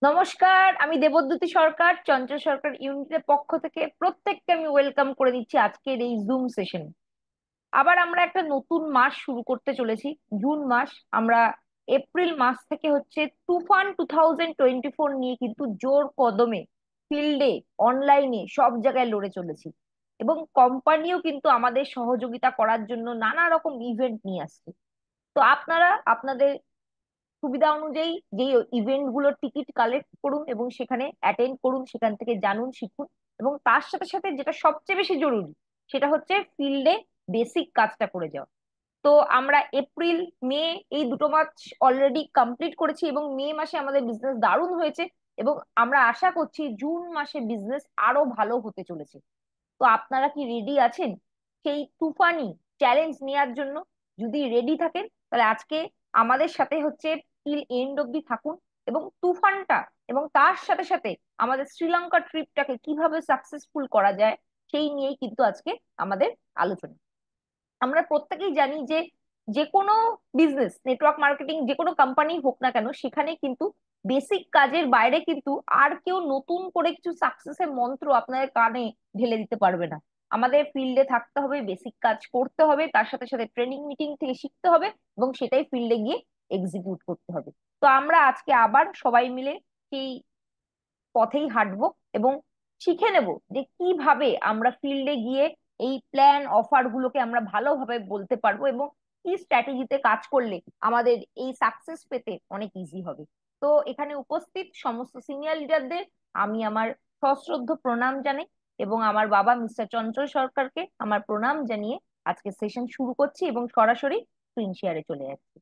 নমস্কার, আমি দেবদ্যুতি সরকার চঞ্চল সরকার ইউনিটের পক্ষ থেকে প্রত্যেককে আমি ওয়েলকাম করে দিচ্ছি আজকের এই জুম সেশন। আবার আমরা একটা নতুন মাস শুরু করতে চলেছি, জুন মাস। আমরা এপ্রিল মাস থেকে হচ্ছে তুফান 2024 নিয়ে কিন্তু জোর কদমে ফিল্ডে, অনলাইনে সব জায়গায় লড়ে চলেছি। এবং কোম্পানিও কিন্তু আমাদের সহযোগিতা করার জন্য নানা রকম ইভেন্ট নিয়ে আসছে। তো আপনারা আপনাদের সুবিধা অনুযায়ী যে ইভেন্ট গুলোর টিকিট কালেক্ট করুন এবং সেখানে অ্যাটেন্ড করুন, সেখান থেকে জানুন, শিখুন। এবং তার সাথে সাথে যেটা সবচেয়ে বেশি জরুরি, সেটা হচ্ছে ফিল্ডে বেসিক কাজটা করে যাওয়া। তো আমরা এপ্রিল মে এই দুটো মাস অলরেডি কমপ্লিট করেছি এবং মে মাসে আমাদের বিজনেস দারুণ হয়েছে। এবং আমরা আশা করছি জুন মাসে বিজনেস আরো ভালো হতে চলেছে। তো আপনারা কি রেডি আছেন সেই তুফানি চ্যালেঞ্জ নেওয়ার জন্য? যদি রেডি থাকেন তাহলে আজকে আমাদের সাথে হচ্ছে টিল এন্ড অব্দি থাকুন। এবং তুফানটা এবং তার সাথে সাথে আমাদের শ্রীলঙ্কা ট্রিপটাকে কিভাবে সাকসেসফুল করা যায় সেই নিয়েই কিন্তু আজকে আমাদের আলোচনা। আমরা প্রত্যেকেই জানি যে যে কোনো বিজনেস, নেটওয়ার্ক মার্কেটিং, যে কোনো কোম্পানি হোক না কেন, সেখানে কিন্তু বেসিক কাজের বাইরে কিন্তু আর কেউ নতুন করে কিছু সাকসেসের মন্ত্র আপনাদের কানে ঢেলে দিতে পারবে না। আমাদের ফিল্ডে থাকতে হবে, বেসিক কাজ করতে হবে, তার সাথে সাথে ট্রেনিং মিটিং থেকে শিখতে হবে এবং সেটাই ফিল্ডে গিয়ে এক্সিকিউট করতে হবে। তো আমরা আজকে আবার সবাই মিলে সেই পথেই হাঁটবো এবং শিখে নেব যে কিভাবে আমরা ফিল্ডে গিয়ে এই প্ল্যান অফার গুলোকে আমরা ভালোভাবে বলতে পারবো এবং কি স্ট্র্যাটেজিতে কাজ করলে আমাদের এই সাকসেস পেতে অনেক ইজি হবে। তো এখানে উপস্থিত সমস্ত সিনিয়র লিডারদের আমি আমার সশ্রদ্ধ প্রণাম জানাই এবং আমার বাবা মিস্টার চঞ্চল সরকারকে আমার প্রণাম জানিয়ে আজকে সেশন শুরু করছি এবং সরাসরি স্ক্রিন শেয়ারে চলে যাচ্ছি।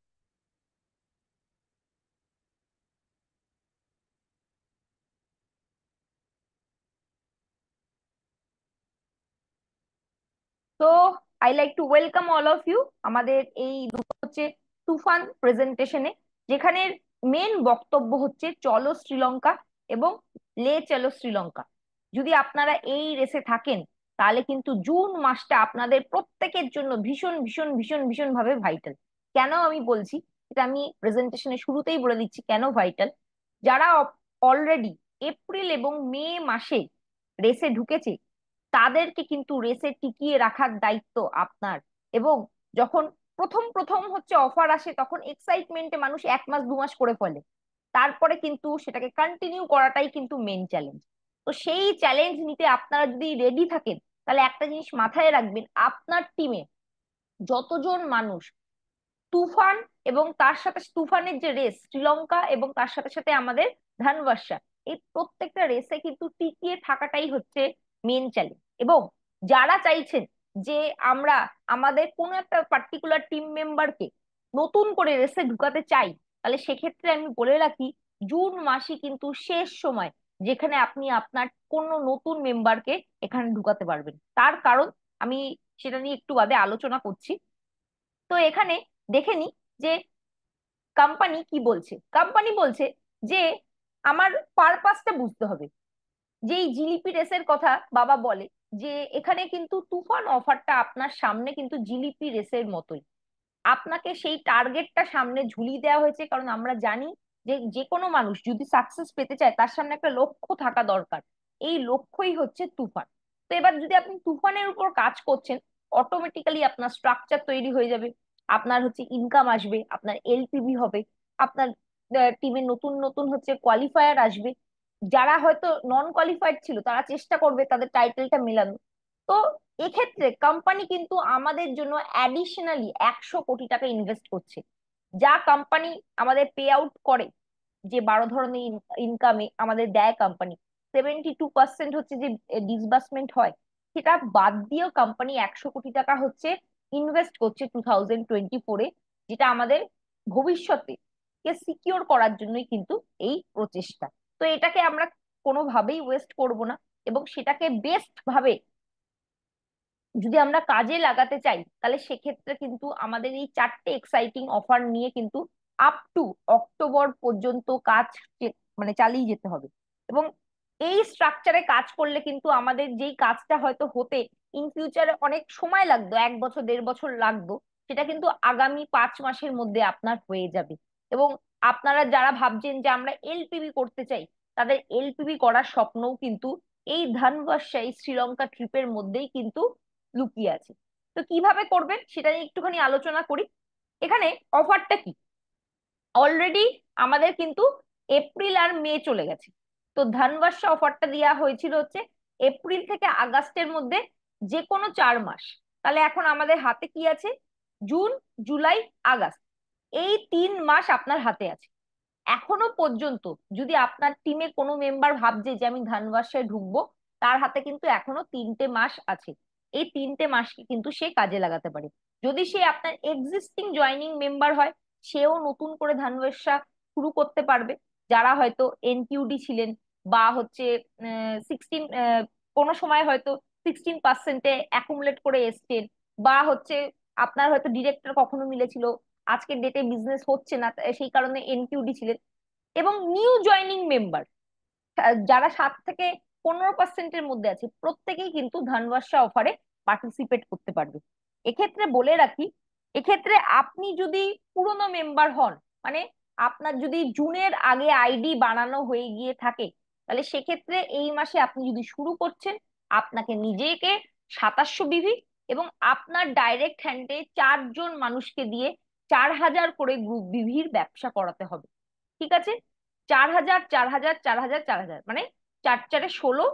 তো I like to welcome all of you আমাদের এই হচ্ছে তুফান প্রেজেন্টেশনে, যেখানে মেন বক্তব্য হচ্ছে চলো শ্রীলঙ্কা এবং লে চলো শ্রীলঙ্কা। যদি আপনারা এই রেসে থাকেন তাহলে কিন্তু জুন মাসটা আপনাদের প্রত্যেকের জন্য ভীষণ ভীষণ ভীষণ ভীষণ ভাবে ভাইটাল। কেন আমি বলছি এটা আমি প্রেজেন্টেশনের শুরুতেই বলে দিচ্ছি কেন ভাইটাল। যারা অলরেডি এপ্রিল এবং মে মাসে রেসে ঢুকেছে তাদেরকে কিন্তু রেসে টিকিয়ে রাখার দায়িত্ব আপনার। এবং যখন প্রথম প্রথম হচ্ছে অফার আসে তখন এক্সাইটমেন্টে মানুষ 1 মাস 2 মাস করে ফেলে, তারপরে কিন্তু সেটাকে কন্টিনিউ করাটাই কিন্তু মেন চ্যালেঞ্জ। তো সেই চ্যালেঞ্জ নিতে আপনারা যদি রেডি থাকেন তাহলে একটা জিনিস মাথায় রাখবেন, আপনার টিমে যতজন মানুষ তুফান এবং তার সাথে তুফানের যে রেস শ্রীলঙ্কা এবং তার সাথে সাথে আমাদের ধানবাসা, এই প্রত্যেকটা রেসে কিন্তু টিকিয়ে থাকাটাই হচ্ছে মেন চ্যালেঞ্জ। এবং যারা চাইছেন যে আমরা আমাদের কোনো একটা পার্টিকুলার টিম মেম্বারকে নতুন করে রেসে ঢুকাতে চাই, তাহলে সেক্ষেত্রে আমি বলে রাখি জুন মাসই কিন্তু শেষ সময় যেখানে আপনি আপনার কোনো নতুন মেম্বারকে এখানে ঢুকাতে পারবেন। তার কারণ আমি সেটা নিয়ে একটু বাদে আলোচনা করছি। তো এখানে দেখে নি যে কোম্পানি কি বলছে। কোম্পানি বলছে যে আমার পারপাসটা বুঝতে হবে। যেই জিলিপি রেসের কথা বাবা বলে, যে এখানে কিন্তু তুফান অফারটা আপনার সামনে কিন্তু জিলিপি রেসের মতোই। আপনাকে সেই টার্গেটটা সামনে ঝুলিয়ে দেওয়া হয়েছে, কারণ আমরা জানি যে যে কোনো মানুষ যদি সাকসেস পেতে চায় তার সামনে একটা লক্ষ্য থাকা দরকার। এই লক্ষ্যই হচ্ছে তুফান। তো এবার যদি আপনি তুফানের উপর কাজ করছেন, অটোমেটিক্যালি আপনার স্ট্রাকচার তৈরি হয়ে যাবে, আপনার হচ্ছে ইনকাম আসবে, আপনার এলপিভি হবে, আপনার টিমে নতুন নতুন হচ্ছে কোয়ালিফায়ার আসবে। যারা হয়তো নন কোয়ালিফাইড ছিল তারা চেষ্টা করবে তাদের টাইটেলটা মেলানো। তো এক্ষেত্রে কোম্পানি কিন্তু আমাদের জন্য অ্যাডিশনালি 100 কোটি টাকা ইনভেস্ট করছে। যা কোম্পানি আমাদের পে আউট করে, যে 12 ধরনের ইনকামে আমাদের দেয় কোম্পানি, 72% হচ্ছে যে ডিসবার্সমেন্ট হয়, সেটা বাদ দিয়েও কোম্পানি 100 কোটি টাকা হচ্ছে ইনভেস্ট করছে 2024-এ, যেটা আমাদের ভবিষ্যতে কে সিকিওর করার জন্যই কিন্তু এই প্রচেষ্টা। তো এটাকে আমরা কোনোভাবেই ওয়েস্ট করব না এবং সেটাকে বেস্ট ভাবে যদি আমরা কাজে লাগাতে চাই তাহলে সেক্ষেত্রে কিন্তু আমাদের এই 4টে এক্সাইটিং অফার নিয়ে কিন্তু আপ টু অক্টোবর পর্যন্ত কাজ মানে চালিয়ে যেতে হবে। এবং এই স্ট্রাকচারে কাজ করলে কিন্তু আমাদের যেই কাজটা হয়তো হতে ইন ফিউচারে অনেক সময় লাগতো, 1 বছর 1.5 বছর লাগতো, সেটা কিন্তু আগামী 5 মাসের মধ্যে আপনার হয়ে যাবে। এবং আপনারা যারা ভাবছেন যে আমরা এলপিবি করতে চাই, তাদের এলপিবি করার স্বপ্নও কিন্তু এই ধানবাসা এই শ্রীলঙ্কা ট্রিপের মধ্যেই কিন্তু লুকিয়ে আছে। তো কিভাবে করবেন সেটা নিয়ে একটুখানি আলোচনা করি। এখানে অফারটা কি, অলরেডি আমাদের কিন্তু এপ্রিল আর মে চলে গেছে। তো ধানবাসা অফারটা দেওয়া হয়েছিল হচ্ছে এপ্রিল থেকে আগস্টের মধ্যে, যে কোনো 4 মাস। তাহলে এখন আমাদের হাতে কি আছে, জুন, জুলাই, আগস্ট, এই 3 মাস আপনার হাতে আছে। এখনো পর্যন্ত যদি আপনার টিমে কোনো মেম্বার ভাবছে যে আমি ধানবাসায় ঢুকবো, তার হাতে কিন্তু এখনো 3টে মাস আছে। এই 3টে মাসকে কিন্তু সে কাজে লাগাতে পারে। যদি সে আপনার এক্সিস্টিং জয়নিং মেম্বার হয়, সেও নতুন করে ধানবাসা শুরু করতে পারবে। যারা হয়তো এনকিউডি ছিলেন, বা হচ্ছে 16, কোনো সময় হয়তো 16% অ্যাকুমুলেট করে এসছেন, বা হচ্ছে আপনার হয়তো ডিরেক্টর কখনো মিলেছিল, আজকের ডেটে বিজনেস হচ্ছে না, সেই কারণে এনকিউডি ছিলেন। এবং নিউ জয়নিং মেম্বার যারা 7 থেকে 15%-এর মধ্যে আছে, প্রত্যেকেই কিন্তু ধানবাসা অফারে পার্টিসিপেট করতে পারবে। এক্ষেত্রে বলে রাখি, এক্ষেত্রে আপনি যদি পুরনো মেম্বার হন, মানে আপনার যদি জুনের আগে আইডি বানানো হয়ে গিয়ে থাকে, তাহলে সেক্ষেত্রে এই মাসে আপনি যদি শুরু করছেন, আপনাকে নিজেকে 2700 বিভি এবং আপনার ডাইরেক্ট হ্যান্ডে 4জন মানুষকে দিয়ে 4000 করে গ্রুপ বিভির ব্যবসা করাতে হবে। ঠিক আছে? 4000, 4000, 4000, 4000, মানে 4 4-এ 16,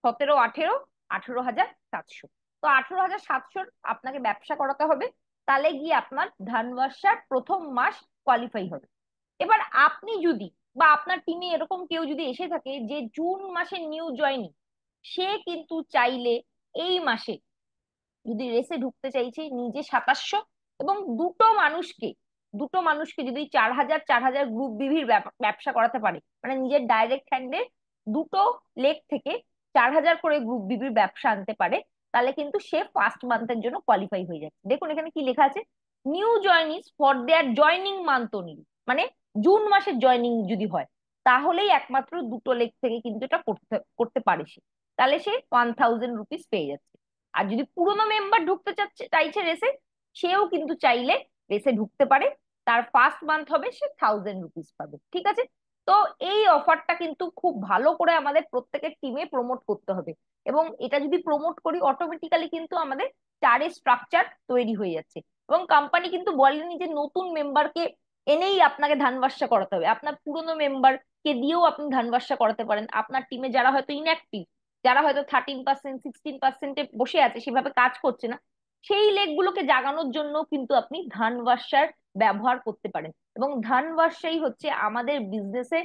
17, 18, 18,700। তো 18,700 আপনাকে ব্যবসা করাতে হবে, তাহলে গিয়ে আপনার ধানবাসার প্রথম মাস কোয়ালিফাই হবে। এবার আপনি যদি, বা আপনার টিমে এরকম কেউ যদি এসে থাকে যে জুন মাসে নিউ জয়নিং, সে কিন্তু চাইলে এই মাসে যদি রেসে ঢুকতে চাইছে নিজে 2700, এবং দুটো মানুষকে যদি 4000 4000 গ্রুপ বিভির ব্যবসা করাতে পারে, মানে নিজের ডাইরেক্ট হ্যান্ডে দুটো লেগ থেকে 4000 করে গ্রুপ বিভির ব্যবসা আনতে পারে, তাহলে কিন্তু সে ফার্স্ট মান্থের জন্য কোয়ালিফাই হয়ে যাচ্ছে। দেখুন এখানে কি লেখা আছে, new joinees for their joining month only, মানে জুন মাসের জয়নিং যদি হয়, তাহলেই একমাত্র দুটো লেগ থেকে কিন্তু এটা করতে করতে পারে সে, তাহলে সে 1000 রুপিস পেয়ে যাচ্ছে। আর যদি পুরোনো মেম্বার ঢুকতে চাইছে রেসে, সেও কিন্তু চাইলে রেসে ঢুকতে পারে, তার ফার্স্ট মান্থ হবে সে 1000 রুপিস পাবে। ঠিক আছে? তো এই অফারটা কিন্তু খুব ভালো করে আমাদের প্রত্যেকের টিমে প্রমোট করতে হবে, এবং এটা যদি প্রমোট করি অটোমেটিক্যালি কিন্তু আমাদের চারের স্ট্রাকচার তৈরি হয়ে যাচ্ছে। এবং কোম্পানি কিন্তু বলেনি যে নতুন মেম্বারকে এনেই আপনাকে ধানবাসা করাতে হবে, আপনার পুরোনো মেম্বারকে দিয়েও আপনি ধানবাসা করাতে পারেন। আপনার টিমে যারা হয়তো ইনঅ্যাক্টিভ, যারা হয়তো 13%, 16%-এ বসে আছে, সেভাবে কাজ করছে না, সেই লেগগুলোকে জাগানোর জন্য কিন্তু আপনি ধানবাসার ব্যবহার করতে পারেন। এবং ধানবাসাই হচ্ছে আমাদের বিজনেসে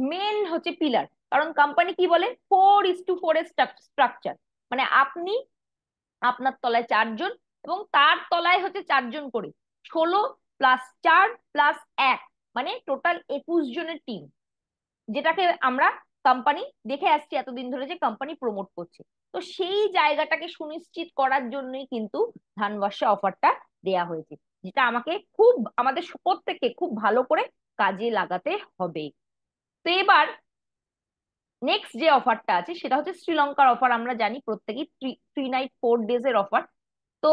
মেন হচ্ছে পিলার। কারণ কোম্পানি কি বলে, 4:4 এর স্ট্রাকচার, মানে আপনি, আপনার তলায় 4জন, এবং তার তলায় হচ্ছে 4জন করে, 16+4+1, মানে টোটাল 21 জনের টিম, যেটাকে আমরা কোম্পানি দেখে আসছি এতদিন ধরে যে কোম্পানি প্রমোট করছে। তো সেই জায়গাটাকে সুনিশ্চিত করার জন্যই কিন্তু ধানবাসা অফারটা দেয়া হয়েছে, যেটা আমাদের প্রত্যেককে খুব ভালো করে কাজে লাগাতে হবে। তো এবার নেক্সট যে অফারটা আছে সেটা হচ্ছে শ্রীলঙ্কার অফার। আমরা জানি প্রত্যেকেই 3 নাইট 4 ডেজ এর অফার। তো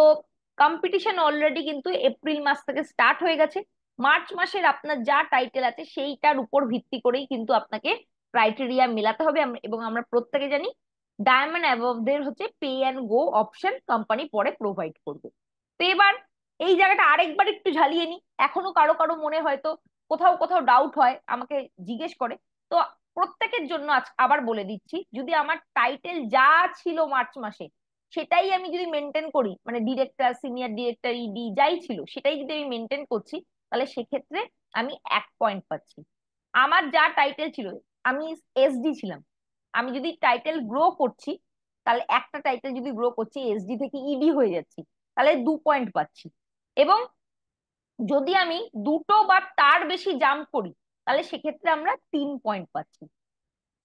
কম্পিটিশন অলরেডি কিন্তু এপ্রিল মাস থেকে স্টার্ট হয়ে গেছে। মার্চ মাসের আপনার যা টাইটেল আছে সেইটার উপর ভিত্তি করেই কিন্তু আপনাকে ক্রাইটেরিয়া মেলাতে হবে, এবং আমরা প্রত্যেকে জানি ডায়মন্ড অ্যাবভদের হচ্ছে pay and go option company পরে প্রোভাইড করবে। তো এবার এই জায়গাটা আরেকবার একটু ঝালিয়ে নি, এখনো কারো কারো মনে হয়তো কোথাও কোথাও ডাউট হয়, আমাকে জিজ্ঞেস করে। তো প্রত্যেকের জন্য আজ আবার বলে দিচ্ছি, যদি আমার টাইটেল যা ছিল মার্চ মাসে সেটাই আমি যদি মেনটেন করি, মানে ডিরেক্টর, সিনিয়র ডিরেক্টর, ইডি যাই ছিল সেটাই যদি আমি মেনটেন করছি, তাহলে সেক্ষেত্রে আমি 1 পয়েন্ট পাচ্ছি। আমার যা টাইটেল ছিল, আমি এসডি ছিলাম, আমি যদি টাইটেল গ্রো করছি, তাহলে একটা টাইটেল যদি গ্রো করছি এসডি থেকে ইডি হয়ে যাচ্ছি, তাহলে 2 পয়েন্ট পাচ্ছি। এবং যদি আমি দুটো বা তার বেশি জাম্প করি, তাহলে সেক্ষেত্রে আমরা 3 পয়েন্ট পাচ্ছি।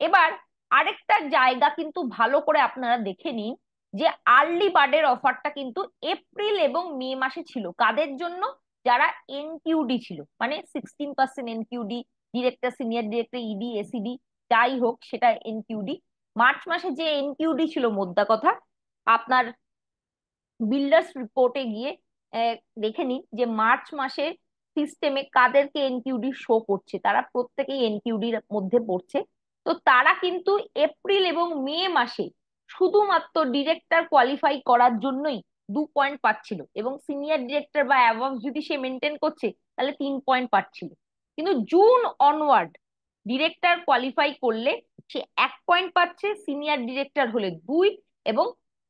এবার আরেকটা জায়গা কিন্তু ভালো করে আপনারা দেখে নিন, যে আর্লি বার্ডের অফারটা কিন্তু এপ্রিল এবং মে মাসে ছিল কাদের জন্য, যারা এনকিউডি ছিল, মানে 16% NQD, director, senior director, ED, ACD যাই হোক সেটা এনকিউডি। মার্চ মাসে যে এনকিউডি ছিল, মোদ্দা কথা আপনার বিল্ডার্স রিপোর্টে গিয়ে দেখে নিন যে মার্চ মাসে সিস্টেমে কাদেরকে এনকিউডি শো করছে, তারা প্রত্যেকেই এনকিউডির মধ্যে পড়ছে। তো তারা কিন্তু এপ্রিল এবং মে মাসে শুধুমাত্র ডিরেক্টর কোয়ালিফাই করার জন্যই 2 পয়েন্ট পাচ্ছিল, এবং সিনিয়র ডিরেক্টর বা অ্যাবভ যদি সে মেনটেন করছে তাহলে 3 পয়েন্ট পাচ্ছিল। কিন্তু জুন অনওয়ার্ড ডিরেক্টর কোয়ালিফাই করলে সে 1 পয়েন্ট পাচ্ছে, সিনিয়র ডিরেক্টর হলে 2, এবং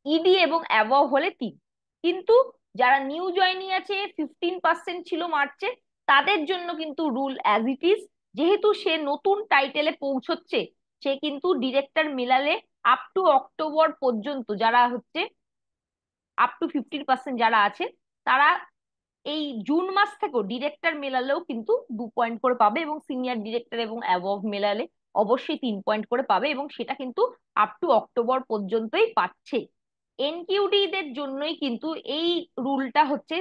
ইডি এবং অ্যাবভ হলে 3। কিন্তু যারা নিউ জয়নি আছে, 15% ছিল মার্চে, তাদের জন্য কিন্তু রুল অ্যাজ ইট ইজ। যেহেতু সে নতুন টাইটেলে পৌঁছচ্ছে, সে কিন্তু ডিরেক্টর মেলালে আপ টু অক্টোবর পর্যন্ত যারা হচ্ছে আপ টু 15% যারা আছে, তারা এই জুন মাস থেকেও ডিরেক্টর মেলালেও কিন্তু 2 পয়েন্ট করে পাবে, এবং সিনিয়র ডিরেক্টর এবং অ্যাবভ মেলালে অবশ্যই 3 পয়েন্ট করে পাবে, এবং সেটা কিন্তু আপ টু অক্টোবর পর্যন্তই পাচ্ছে। এনকিউডি দের জন্যই কিন্তু এই রুলটা হচ্ছে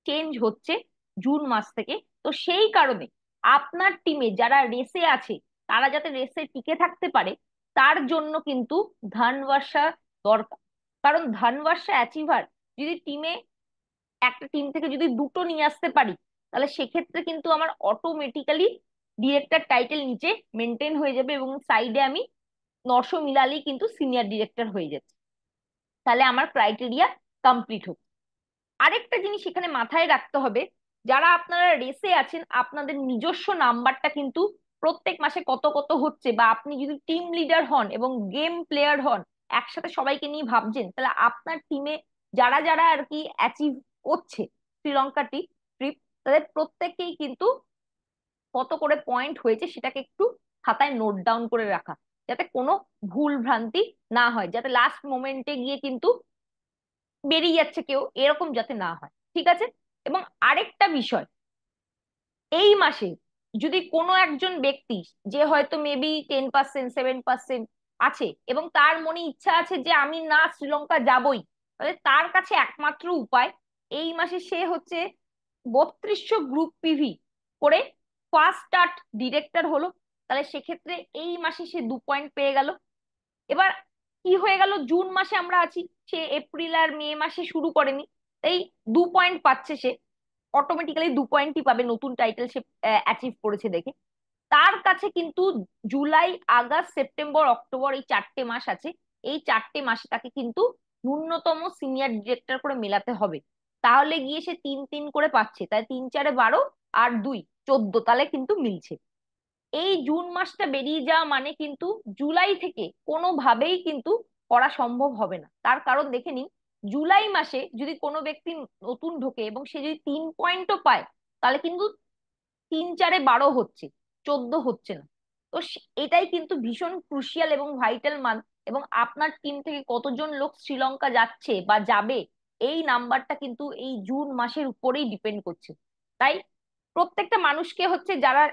চেঞ্জ হচ্ছে জুন মাস থেকে। তো সেই কারণে আপনার টিমে যারা রেসে আছে, তারা যাতে রেসে টিকে থাকতে পারে, তার জন্য কিন্তু ধানবর্ষা দরকার। কারণ ধানবর্ষা অ্যাচিভার যদি টিমে, একটা টিম থেকে যদি দুটো নিয়ে আসতে পারি, তাহলে সেক্ষেত্রে কিন্তু আমার অটোমেটিক্যালি ডিরেক্টর টাইটেল নিচে মেনটেন হয়ে যাবে, এবং সাইডে আমি 900 মিলালেই কিন্তু সিনিয়র ডিরেক্টর হয়ে যাচ্ছে। তাহলে আমার ক্রাইটেরিয়া কমপ্লিট হচ্ছে। আরেকটা জিনিস এখানে মাথায় রাখতে হবে, যারা আপনারা রেসে আছেন, আপনাদের নিজস্ব নাম্বারটা কিন্তু প্রত্যেক মাসে কত কত হচ্ছে, বা আপনি যদি টিম লিডার হন এবং গেম প্লেয়ার হন, একসাথে সবাইকে নিয়ে ভাবছেন, তাহলে আপনার টিমে যারা যারা আর কি অ্যাচিভ করছে শ্রীলঙ্কা ট্রিপ, তাদের প্রত্যেককেই কিন্তু কত করে পয়েন্ট হয়েছে সেটাকে একটু খাতায় নোট ডাউন করে রাখা, যাতে কোনো ভুল ভ্রান্তি না হয়, যাতে লাস্ট মোমেন্টে গিয়ে কিন্তু বেরিয়ে যাচ্ছে কেউ, এরকম যাতে না হয়। ঠিক আছে? এবং আরেকটা বিষয়, এই মাসে যদি কোনো একজন ব্যক্তি, যে হয়তো মেবি 10% 7% আছে, এবং তার মনে ইচ্ছা আছে যে আমি না শ্রীলঙ্কা যাবই, তাহলে তার কাছে একমাত্র উপায়, এই মাসে সে হচ্ছে 3200 গ্রুপ পিভি করে ফার্স্ট স্টার্ট ডিরেক্টর হলো, তাহলে সেক্ষেত্রে এই মাসে সে 2 পয়েন্ট পেয়ে গেল। এবার কি হয়ে গেল, জুন মাসে আমরা আছি, সে এপ্রিল আর মে মাসে শুরু করেনি, এই 2 পয়েন্ট পাচ্ছে সে, অটোমেটিক্যালি 2 পয়েন্টই পাবে, নতুন টাইটেল সে অ্যাচিভ করেছে দেখে। তার কাছে কিন্তু জুলাই, আগস্ট, সেপ্টেম্বর, অক্টোবর এই 4টে মাস আছে, এই 4টে মাসে তাকে কিন্তু ন্যূনতম সিনিয়র ডিরেক্টর করে মেলাতে হবে, তাহলে গিয়ে সে 3 3 করে পাচ্ছে, তাই 3 4 12 আর 2 14, তাহলে কিন্তু মিলছে। এই জুন মাসটা বেরিয়ে যাওয়া মানে কিন্তু জুলাই থেকে কোনোভাবেই কিন্তু করা সম্ভব হবে না। তার কারণ দেখে নিন, জুলাই মাসে যদি কোনো ব্যক্তি নতুন ঢোকে এবং সে যদি 3 পয়েন্টও পায়, তাহলে কিন্তু 3 4 12 হচ্ছে, 14 হচ্ছে না। তো এটাই কিন্তু ভীষণ ক্রুশিয়াল এবং ভাইটাল মান, এবং আপনার টিম থেকে কতজন লোক শ্রীলঙ্কা যাচ্ছে বা যাবে, এই নাম্বারটা কিন্তু এই জুন মাসের উপরেই ডিপেন্ড করছে। তাই প্রত্যেকটা মানুষকে হচ্ছে, যারা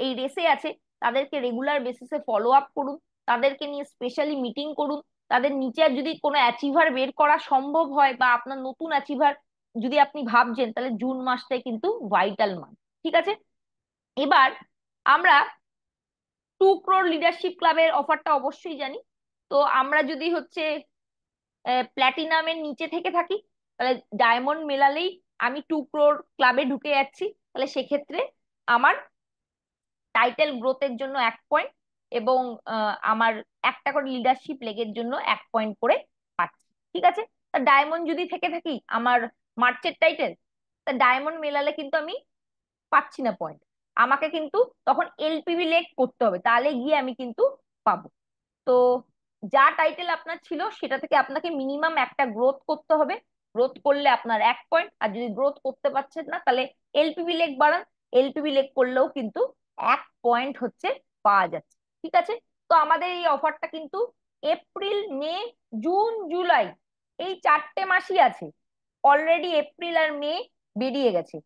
এই রেসে আছে, তাদেরকে রেগুলার বেসিসে ফলো আপ করুন, তাদেরকে নিয়ে স্পেশালি মিটিং করুন, তাদের নিচে যদি কোনো অ্যাচিভার বের করা সম্ভব হয়, বা আপনার নতুন অ্যাচিভার যদি আপনি ভাবছেন, তাহলে জুন মাসটাই কিন্তু ভাইটাল মান্থ। ঠিক আছে? এবার আমরা 2 crore লিডারশিপ ক্লাবের অফারটা অবশ্যই জানি। তো আমরা যদি হচ্ছে প্ল্যাটিনামের নিচে থেকে থাকি, তাহলে ডায়মন্ড মেলালেই আমি 2 crore ক্লাবে ঢুকে যাচ্ছি, তাহলে সেক্ষেত্রে আমার টাইটেল গ্রোথের জন্য 1 পয়েন্ট, এবং আমার একটা করে লিডারশিপ লেগের জন্য 1 পয়েন্ট করে পাচ্ছি। ঠিক আছে? তা ডায়মন্ড যদি থেকে থাকি, আমার মার্চের টাইটেল, তা ডায়মন্ড মেলালে কিন্তু আমি পাচ্ছি না পয়েন্ট, আমাকে কিন্তু তখন এলপিবি লেগ করতে হবে, তাহলে গিয়ে আমি কিন্তু পাবো। তো যা টাইটেল আপনার ছিল সেটা থেকে আপনাকে মিনিমাম একটা গ্রোথ করতে হবে, গ্রোথ করলে আপনার 1 পয়েন্ট, আর যদি গ্রোথ করতে পারছেন না, তাহলে এলপিবি লেগ বাড়ান, এলপিবি লেগ করলেও কিন্তু 1 পয়েন্ট হচ্ছে পাওয়া যাচ্ছে। ঠিক আছে? তো আমাদের এই অফারটা কিন্তু এপ্রিল, মে, জুন, জুলাই, এই 4টে মাসই আছে। অলরেডি এপ্রিল আর মে বেরিয়ে গেছে,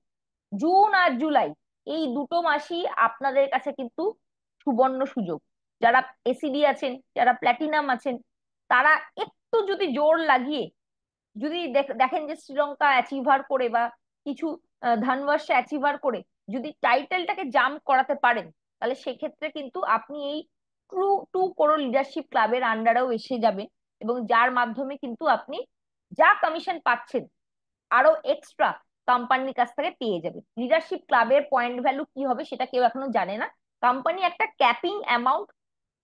জুন আর জুলাই এই দুটো মাসই আপনাদের কাছে কিন্তু সুবর্ণ সুযোগ। যারা এসিডি আছেন, যারা প্ল্যাটিনাম আছেন, তারা একটু যদি জোর লাগিয়ে, যদি দেখেন যে শ্রীলঙ্কা অ্যাচিভার করে বা কিছু ধানবর্ষে অ্যাচিভার করে যদি টাইটেলটাকে জাম্প করাতে পারেন, তাহলে সেক্ষেত্রে কিন্তু আপনি এই টু করো লিডারশিপ ক্লাবের আন্ডারেও এসে যাবেন, এবং যার মাধ্যমে কিন্তু আপনি যা কমিশন পাচ্ছেন আরো এক্সট্রা কোম্পানির কাছ থেকে পেয়ে যাবে। লিডারশিপ ক্লাবের পয়েন্ট ভ্যালু কি হবে সেটা কেউ এখনো জানে না। কোম্পানি একটা ক্যাপিং অ্যামাউন্ট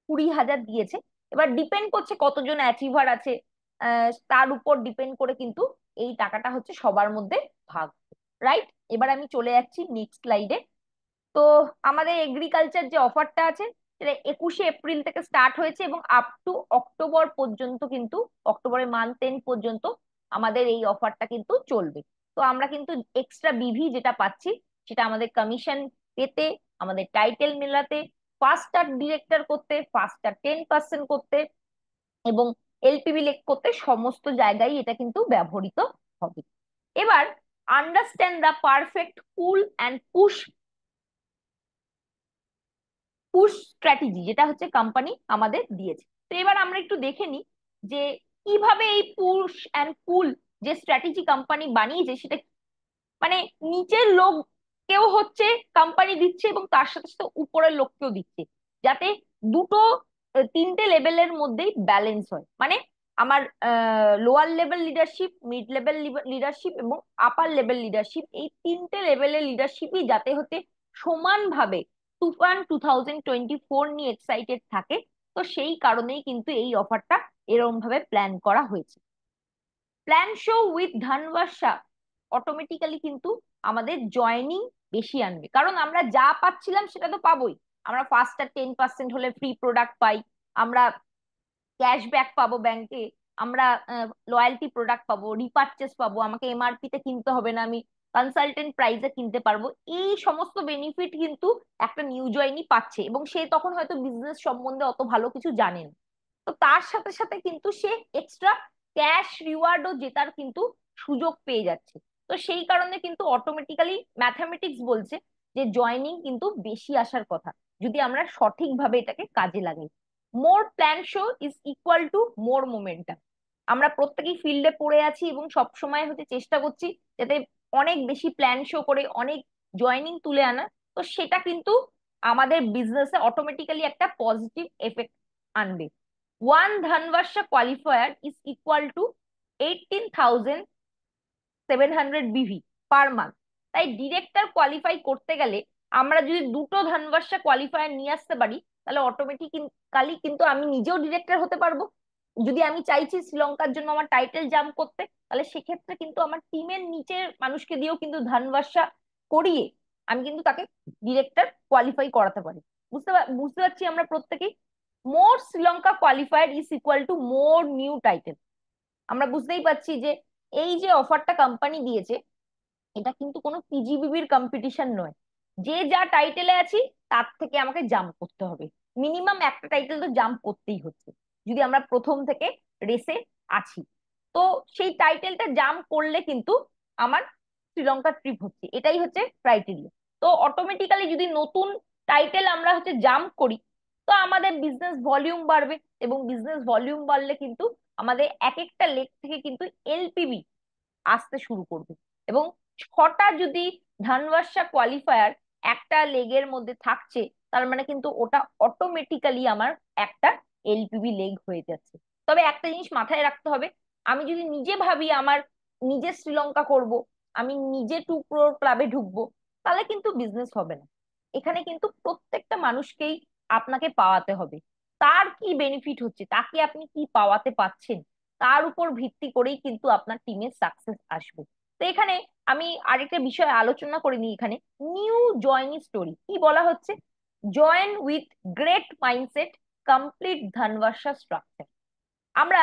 20,000 দিয়েছে। এবার ডিপেন্ড করছে কতজন অ্যাচিভার আছে, তার উপর ডিপেন্ড করে কিন্তু এই টাকাটা হচ্ছে সবার মধ্যে ভাগ, রাইট? এবার আমি চলে যাচ্ছি নেক্সট স্লাইডে। তো আমাদের এগ্রিকালচার যে অফারটা আছে সেটা 21শে এপ্রিল থেকে স্টার্ট হয়েছে এবং আপ টু অক্টোবর পর্যন্ত, কিন্তু অক্টোবরের মান্থ এন্ড পর্যন্ত আমাদের এই অফারটা কিন্তু চলবে। তো আমরা কিন্তু এক্সট্রা বিভি যেটা পাচ্ছি সেটা আমাদের কমিশন পেতে, আমাদের টাইটেল মেলাতে, ফাস্টার ডিরেক্টর করতে, ফাস্টার 10% করতে এবং এলপিবি লেক করতে, সমস্ত জায়গায় এটা কিন্তু ব্যবহৃত হবে। এবার understand the perfect pool and push push strategy, যেটা হচ্ছে কোম্পানি আমাদের দিয়েছে। তো এবার আমরা একটু দেখে নিই যে কিভাবে এই পুশ অ্যান্ড পুল যে স্ট্র্যাটেজি কোম্পানি বানিয়েছে সেটা, মানে নিচের লোককেও হচ্ছে কোম্পানি দিচ্ছে এবং তার সাথে সাথে উপরের লোককেও দিচ্ছে, যাতে দুটো তিনটে লেভেলের মধ্যেই ব্যালেন্স হয়। মানে আমার lower level leadership, mid level leadership এবং আপার লেভেল লিডারশিপ, এই তিনটে লেভেলের লিডারশিপই যাতে হতে সমানভাবে তুফান 2024 নিয়ে এক্সাইটেড থাকে। তো সেই কারণেই কিন্তু এই অফারটা এরকম ভাবে প্ল্যান করা হয়েছে। প্ল্যান শো উইথ ধানবাসা অটোমেটিক্যালি কিন্তু আমাদের জয়েনিং বেশি আনবে, কারণ আমরা যা পাচ্ছিলাম সেটা তো পাবোই। আমরা ফার্স্টার 10% হলে ফ্রি প্রোডাক্ট পাই, আমরা ক্যাশব্যাক পাবো ব্যাংকে, আমরা লয়্যালটি প্রোডাক্ট পাবো, রিপারচেস পাবো, আমাকে এমআরপি তে কিনতে হবে না, আমি কনসালটেন্ট প্রাইসে কিনতে পারবো। এই সমস্ত বেনিফিট কিন্তু একটা নিউ জয়েনি পাচ্ছে এবং সে তখন হয়তো বিজনেস সম্বন্ধে অত ভালো কিছু জানে না। তো তার সাথে সাথে কিন্তু সে এক্সট্রা ক্যাশ রিওয়ার্ডও জেতার কিন্তু সুযোগ পেয়ে যাচ্ছে। তো সেই কারণে কিন্তু অটোমেটিক্যালি ম্যাথামেটিক্স বলছে যে জয়নিং কিন্তু বেশি আসার কথা, যদি আমরা সঠিকভাবে এটাকে কাজে লাগাই। More plan show is equal to more momentum. আমরা প্রত্যেকেই ফিল্ডে পড়ে আছি এবং সব সময় হতে চেষ্টা করছি যাতে অনেক বেশি প্ল্যান শো করে অনেক জয়নিং তুলে আনা। তো সেটা কিন্তু আমাদের বিজনেসে অটোমেটিক্যালি একটা পজিটিভ এফেক্ট আনবে। ওয়ান ধানবাসা qualifier is equal to 18,700 BV per month. তাই ডিরেক্টর কোয়ালিফাই করতে গেলে আমরা যদি দুটো ধানবাসা কোয়ালিফায়ার নিয়ে আসতে পারি তাহলে অটোমেটিক্যালি কিন্তু আমি নিজেও ডিরেক্টর হতে পারবো। যদি আমি চাইছি শ্রীলঙ্কার জন্য আমার টাইটেল জাম্প করতে, তাহলে সেক্ষেত্রে কিন্তু আমার টিমের নিচের মানুষকে দিয়েও কিন্তু ধানবাসা করিয়ে আমি কিন্তু তাকে ডিরেক্টর কোয়ালিফাই করাতে পারি। বুঝতে পারছি আমরা প্রত্যেকেই। মোর শ্রীলঙ্কা qualifier is equal to more new title. আমরা বুঝতেই পারছি যে এই যে অফারটা কোম্পানি দিয়েছে এটা কিন্তু কোনো পিজিবিবির কম্পিটিশন নয়। যে যা টাইটেলে আছি তার থেকে আমাকে জাম্প করতে হবে, মিনিমাম একটা টাইটেল তো জাম্প করতেই হচ্ছে যদি আমরা প্রথম থেকে রেসে আছি। তো সেই টাইটেলটা জাম্প করলে কিন্তু আমার শ্রীলঙ্কা ট্রিপ হচ্ছে, এটাই হচ্ছে ক্রাইটেরিয়া। তো অটোমেটিক্যালি যদি নতুন টাইটেল আমরা হচ্ছে জাম্প করি তো আমাদের বিজনেস ভলিউম বাড়বে এবং বিজনেস ভলিউম বাড়লে কিন্তু আমাদের এক একটা লেগ থেকে কিন্তু এলপিবি আসতে শুরু করবে। এবং 6টা যদি ধানবাসা কোয়ালিফায়ার একটা লেগের মধ্যে থাকছে তার মানে কিন্তু ওটা অটোমেটিক্যালি আমার একটা এলপিবি লেগ হয়ে যাচ্ছে। তবে একটা জিনিস মাথায় রাখতে হবে, আমি যদি নিজে ভাবি আমার নিজে শ্রীলঙ্কা করব, আমি নিজে টু প্রো ক্লাবে ঢুকবো, তাহলে কিন্তু বিজনেস হবে না। এখানে কিন্তু প্রত্যেকটা মানুষকেই আপনাকে পাওয়াতে হবে। তার কি বেনিফিট হচ্ছে, তাকে আপনি কি পাওয়াতে পাচ্ছেন, তার উপর ভিত্তি করেই কিন্তু আপনার টিমের সাকসেস আসবে। তো এখানে আমি আরেকটা বিষয় আলোচনা করে নিই। এখানে নিউ জয়েনি স্টোরি কি বলা হচ্ছে, join with great mindset, complete ধানবাসা স্ট্রাকচার। আমরা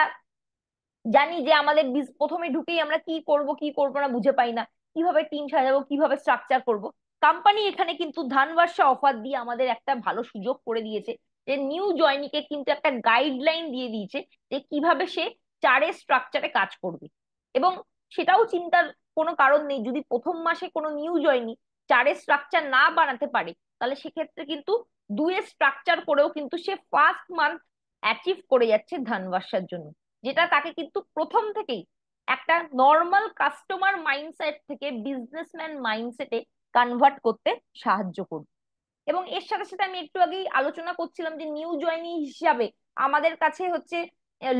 জানি যে আমাদের প্রথমে ঢুকেই আমরা কি করব কি করব না বুঝে পাই না, কিভাবে টিম সাজাবো, কিভাবে স্ট্রাকচার করব। কোম্পানি এখানে কিন্তু ধানবাসা অফার দিয়ে আমাদের একটা ভালো সুযোগ করে দিয়েছে যে নিউ জয়নিকে কিন্তু একটা গাইডলাইন দিয়ে দিয়েছে যে কিভাবে সে চারের স্ট্রাকচারে কাজ করবে। এবং সেটাও চিন্তার কোনো কারণ নেই, যদি প্রথম মাসে কোনো নিউ জয়নি চারের স্ট্রাকচার না বানাতে পারে তাহলে সেক্ষেত্রে কিন্তু দুয়ের স্ট্রাকচার করেও কিন্তু সে ফার্স্ট মান্থ অ্যাচিভ করে যাচ্ছে ধানবাসার জন্য, যেটা তাকে কিন্তু প্রথম থেকেই একটা নর্মাল কাস্টমার মাইন্ডসেট থেকে বিজনেসম্যান মাইন্ডসেটে কনভার্ট করতে সাহায্য করবে। এবং এর সাথে সাথে আমি একটু আগেই আলোচনা করছিলাম যে নিউ জয়েনি হিসাবে আমাদের কাছে হচ্ছে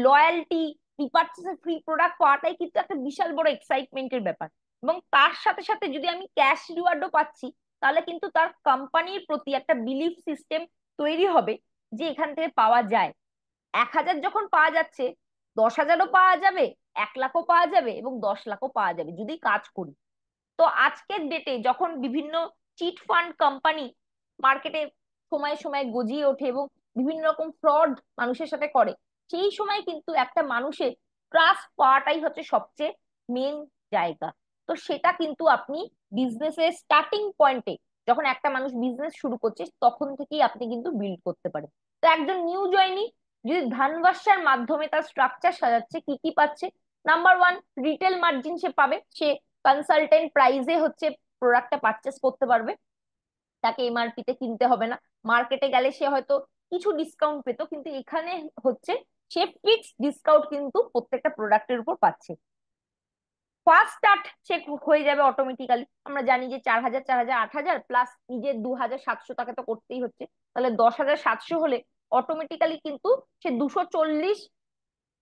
লয়্যালটি, রিপার্চেসের ফ্রি প্রোডাক্ট পাওয়াটাই কিন্তু একটা বিশাল বড় এক্সাইটমেন্টের ব্যাপার। এবং তার সাথে সাথে যদি আমি ক্যাশ রিওয়ার্ডও পাচ্ছি, তাহলে কিন্তু তার কোম্পানির প্রতি একটা বিলিফ সিস্টেম তৈরি হবে যে এখান থেকে পাওয়া যায়। 1,000 যখন পাওয়া যাচ্ছে, 10,000ও পাওয়া যাবে, 1,00,000ও পাওয়া যাবে এবং 10,00,000ও পাওয়া যাবে যদি কাজ করি। তো আজকের ডেটে যখন বিভিন্ন চিট ফান্ড কোম্পানি মার্কেটে সময়ে সময়ে গজিয়ে ওঠে এবং বিভিন্ন রকম ফ্রড মানুষের সাথে করে, সেই সময় কিন্তু একটা মানুষের ট্রাস্ট পাওয়াটাই হচ্ছে সবচেয়ে মেন জায়গা। তো সেটা কিন্তু আপনি বিজনেসের স্টার্টিং পয়েন্টে, যখন একটা মানুষ বিজনেস শুরু করছে তখন থেকেই আপনি কিন্তু বিল্ড করতে পারেন। তো একজন নিউ জয়নি যদি ধানবাসার মাধ্যমে তার স্ট্রাকচার সাজাচ্ছে, কি কি পাচ্ছে? নাম্বার ওয়ান, রিটেল মার্জিন সে পাবে। সে কনসালটেন্ট প্রাইসে হচ্ছে প্রোডাক্টটা পারচেস করতে পারবে, তাকে এমআরপি তে কিনতে হবে না। মার্কেটে গেলে সে হয়তো কিছু ডিসকাউন্ট পেতো, কিন্তু এখানে হচ্ছে সে ফিক্সড ডিসকাউন্ট কিন্তু প্রত্যেকটা প্রোডাক্টের উপর পাচ্ছে। ফার্স্ট স্টার্ট চেক হয়ে যাবে অটোমেটিক্যালি। আমরা জানি যে 4,000 4,000 8,000 প্লাস নিজের 2,700 টাকা তো করতেই হচ্ছে, তাহলে 10,700 হলে অটোমেটিক্যালি কিন্তু সে 240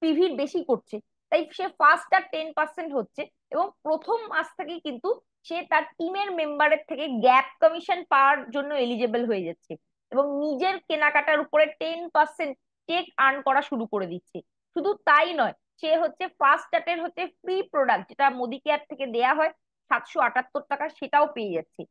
পিভির বেশি করছে। তাই সে ফার্স্ট আর 10% হচ্ছে, এবং প্রথম মাস থেকেই কিন্তু সে তার টিমের মেম্বারের থেকে গ্যাপ কমিশন পাওয়ার জন্য এলিজেবল হয়ে যাচ্ছে, এবং নিজের কেনাকাটার উপরে 10% টেক আর্ন করা শুরু করে দিচ্ছে। শুধু তাই নয়, সে হচ্ছে ফার্স্ট স্টার্টের হচ্ছে ফ্রি প্রোডাক্ট যেটা মোদি কেয়ার থেকে দেয়া হয় 778 টাকা, সেটাও পেয়ে যাচ্ছে।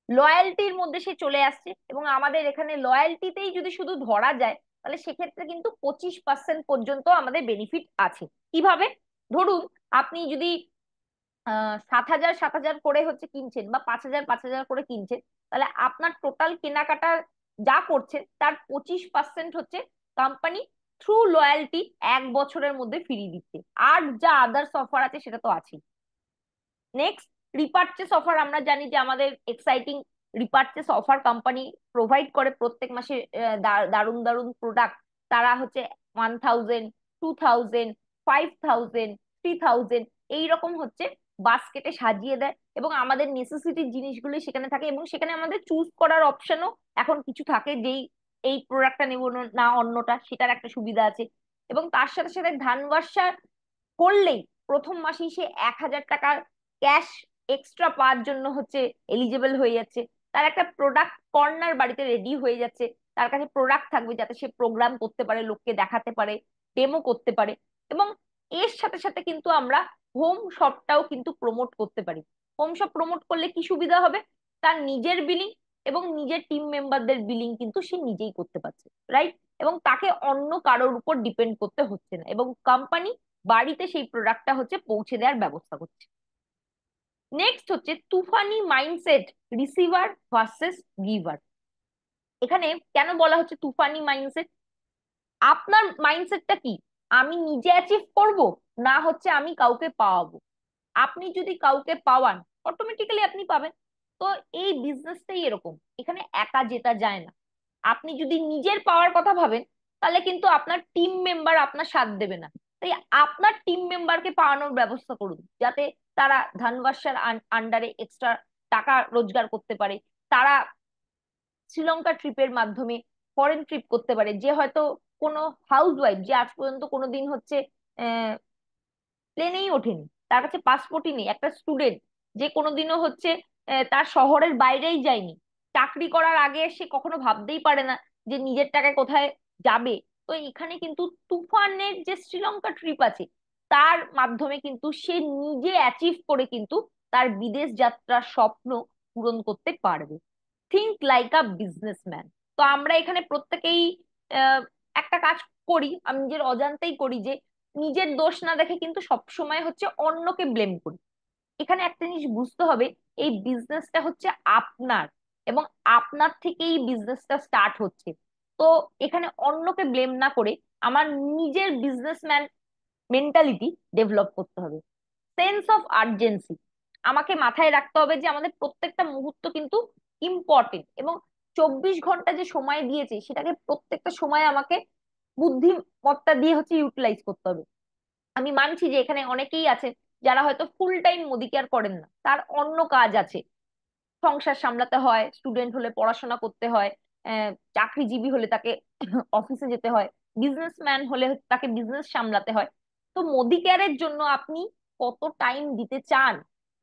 লয়্যালটির মধ্যে সে চলে আসছে, এবং আমাদের এখানে লয়্যালটিতেই যদি শুধু ধরা যায়, তাহলে সেক্ষেত্রে কিন্তু 25% পর্যন্ত আমাদের বেনিফিট আছে। কিভাবে? ধরুন আপনি যদি 7,000 7,000 করে হচ্ছে কিনছেন, বা 5,000 5,000 করে কিনছেন, তাহলে আপনার টোটাল কেনাকাটা যা করছেন তার 25% হচ্ছে কোম্পানি থ্রু লয়্যালটি 1 বছরের মধ্যে ফিরিয়ে দিচ্ছে। আর যা আদার্স অফার আছে সেটা তো আছেই। Next, repurchase offer. আমরা জানি যে আমাদের exciting repurchase offer company provide করে প্রত্যেক মাসে। দারুণ দারুণ প্রোডাক্ট তারা হচ্ছে 1,000, 2,000, 5,000, 3,000 এইরকম হচ্ছে বাস্কেটে সাজিয়ে দেয়, এবং আমাদের নেসেসিটির জিনিসগুলো সেখানে থাকে, এবং সেখানে আমাদের চুজ করার অপশনও এখন কিছু থাকে, যেই এই প্রোডাক্টটা নেবো না অন্যটা, সেটার একটা সুবিধা আছে। এবং তার সাথে সাথে ধানবাসা করলেই প্রথম মাসেই সে 1,000 টাকা ক্যাশ এক্সট্রা পাওয়ার জন্য হচ্ছে এলিজেবল হয়ে যাচ্ছে। তার একটা প্রোডাক্ট কর্নার বাড়িতে রেডি হয়ে যাচ্ছে, তার কাছে প্রোডাক্ট থাকবে যাতে সে প্রোগ্রাম করতে পারে, লোককে দেখাতে পারে, ডেমো করতে পারে। এবং এর সাথে সাথে কিন্তু আমরা হোম শপটাও কিন্তু প্রমোট করতে পারি। হোম শপ প্রমোট করলে কি সুবিধা হবে? তার নিজের বিলিং এবং নিজের টিম মেম্বারদের বিলিং কিন্তু সে নিজেই করতে পারছে, রাইট? এবং তাকে অন্য কারোর উপর ডিপেন্ড করতে হচ্ছে না, এবং কোম্পানি বাড়িতে সেই প্রোডাক্টটা হচ্ছে পৌঁছে দেওয়ার ব্যবস্থা করছে। নেক্সট হচ্ছে তুফানি মাইন্ডসেট, রিসিভার ভার্সেস গিভার। এখানে কেন বলা হচ্ছে তুফানি মাইন্ডসেট? আপনার মাইন্ডসেটটা কি? আমি নিজে অ্যাচিভ করব, না হচ্ছে আমি কাউকে পাওয়াবো? আপনি যদি কাউকে পাওয়ান, অটোমেটিক্যালি আপনি পাবেন। তো এই বিজনেসটাই এরকম, এখানে একা জেতা যায় না। আপনি যদি নিজের পাওয়ার কথা ভাবেন, তাহলে কিন্তু আপনার টিম মেম্বার আপনার সাথ দেবে না। তাই আপনার টিম মেম্বারকে পাওয়ানোর ব্যবস্থা করুন, যাতে তারা ধানবাসার আন্ডারে এক্সট্রা টাকা রোজগার করতে পারে। তারা শ্রীলঙ্কা ট্রিপের মাধ্যমে ফরেন ট্রিপ করতে পারে। যে হয়তো কোনো হাউস ওয়াইফ যে আজ পর্যন্ত কোনোদিন হচ্ছে প্লেনেই ওঠেনি, তার কাছে পাসপোর্টই নেই, একটা স্টুডেন্ট যে কোনোদিনও হচ্ছে তার শহরের বাইরেই যায়নি, চাকরি করার আগে সে কখনো ভাবতেই পারে না যে নিজের টাকায় কোথায় যাবে। তো এখানে কিন্তু তুফানের যে শ্রীলঙ্কা ট্রিপ আছে, তার মাধ্যমে কিন্তু সে নিজে অ্যাচিভ করে কিন্তু তার বিদেশ যাত্রার স্বপ্ন পূরণ করতে পারবে। থিঙ্ক লাইক আ বিজনেসম্যান। তো আমরা এখানে প্রত্যেকেই আহ, একটা কাজ করি, আমি নিজের অজান্তেই করি, যে নিজের দোষ না দেখে কিন্তু সব সময় হচ্ছে অন্যকে ব্লেম করি। এখানে একটা জিনিস বুঝতে হবে, এই বিজনেসটা হচ্ছে আপনার, এবং আপনার থেকেই বিজনেসটা স্টার্ট হচ্ছে। তো এখানে অন্যকে ব্লেম না করে আমার নিজের বিজনেসম্যান মেন্টালিটি ডেভেলপ করতে হবে। সেন্স অফ আর্জেন্সি আমাকে মাথায় রাখতে হবে যে আমাদের প্রত্যেকটা মুহূর্ত কিন্তু ইম্পর্টেন্ট, এবং 24 ঘন্টা যে সময় দিয়েছে সেটাকে প্রত্যেকটা সময় আমাকে বুদ্ধিমত্তা দিয়ে হচ্ছে ইউটিলাইজ করতে হবে। আমি মানছি যে এখানে অনেকেই আছেন যারা হয়তো ফুল টাইম মোদি কেয়ার করেন না, তার অন্য কাজ আছে, সংসার সামলাতে হয়, স্টুডেন্ট হলে পড়াশোনা করতে হয়, চাকরিজীবী হলে তাকে অফিসে যেতে হয়, বিজনেসম্যান হলে তাকে বিজনেস সামলাতে হয়। তো মোদি কেয়ারের জন্য আপনি কত টাইম দিতে চান,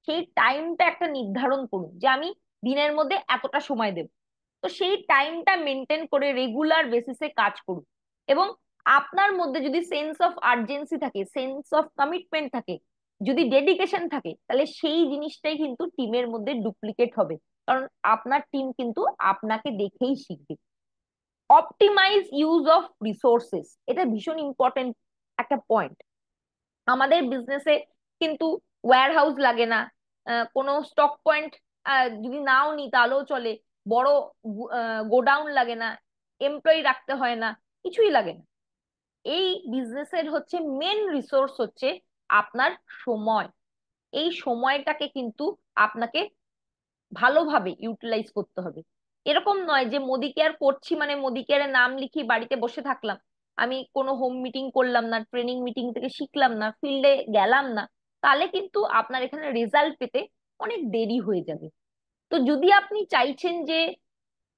সেই টাইমটা একটা নির্ধারণ করুন যে আমি দিনের মধ্যে এতটা সময় দেব। তো সেই টাইমটা মেনটেন করে রেগুলার বেসিসে কাজ করুন। এবং আপনার মধ্যে যদি সেন্স অফ আর্জেন্সি থাকে, সেন্স অফ কমিটমেন্ট থাকে, যদি ডেডিকেশন থাকে, তাহলে সেই জিনিসটাই কিন্তু টিমের মধ্যে ডুপ্লিকেট হবে। কারণ আপনার টিম কিন্তু আপনাকে দেখেই শিখবে। অপটিমাইজ ইউজ অফ রিসোর্সেস, এটা ভীষণ ইম্পর্টেন্ট একটা পয়েন্ট। আমাদের বিজনেসে কিন্তু ওয়্যার হাউস লাগে না, কোনো স্টক পয়েন্ট যদি নাও নি তাহলেও চলে, বড় গোডাউন লাগে না, এমপ্লয়ি রাখতে হয় না, কিছুই লাগে না। এই বিজনেসের হচ্ছে মেন রিসোর্স হচ্ছে আপনার সময়। এই সময়টাকে কিন্তু আপনাকে ভালোভাবে ইউটিলাইজ করতে হবে। এরকম নয় যে মোদি কেয়ার করছি মানে মোদি কেয়ারের নাম লিখি বাড়িতে বসে থাকলাম, আমি কোনো হোম মিটিং করলাম না, ট্রেনিং মিটিং থেকে শিখলাম না, ফিল্ডে গেলাম না, তাহলে কিন্তু আপনার এখানে রেজাল্ট পেতে অনেক দেরি হয়ে যাবে। তো যদি আপনি চাইছেন যে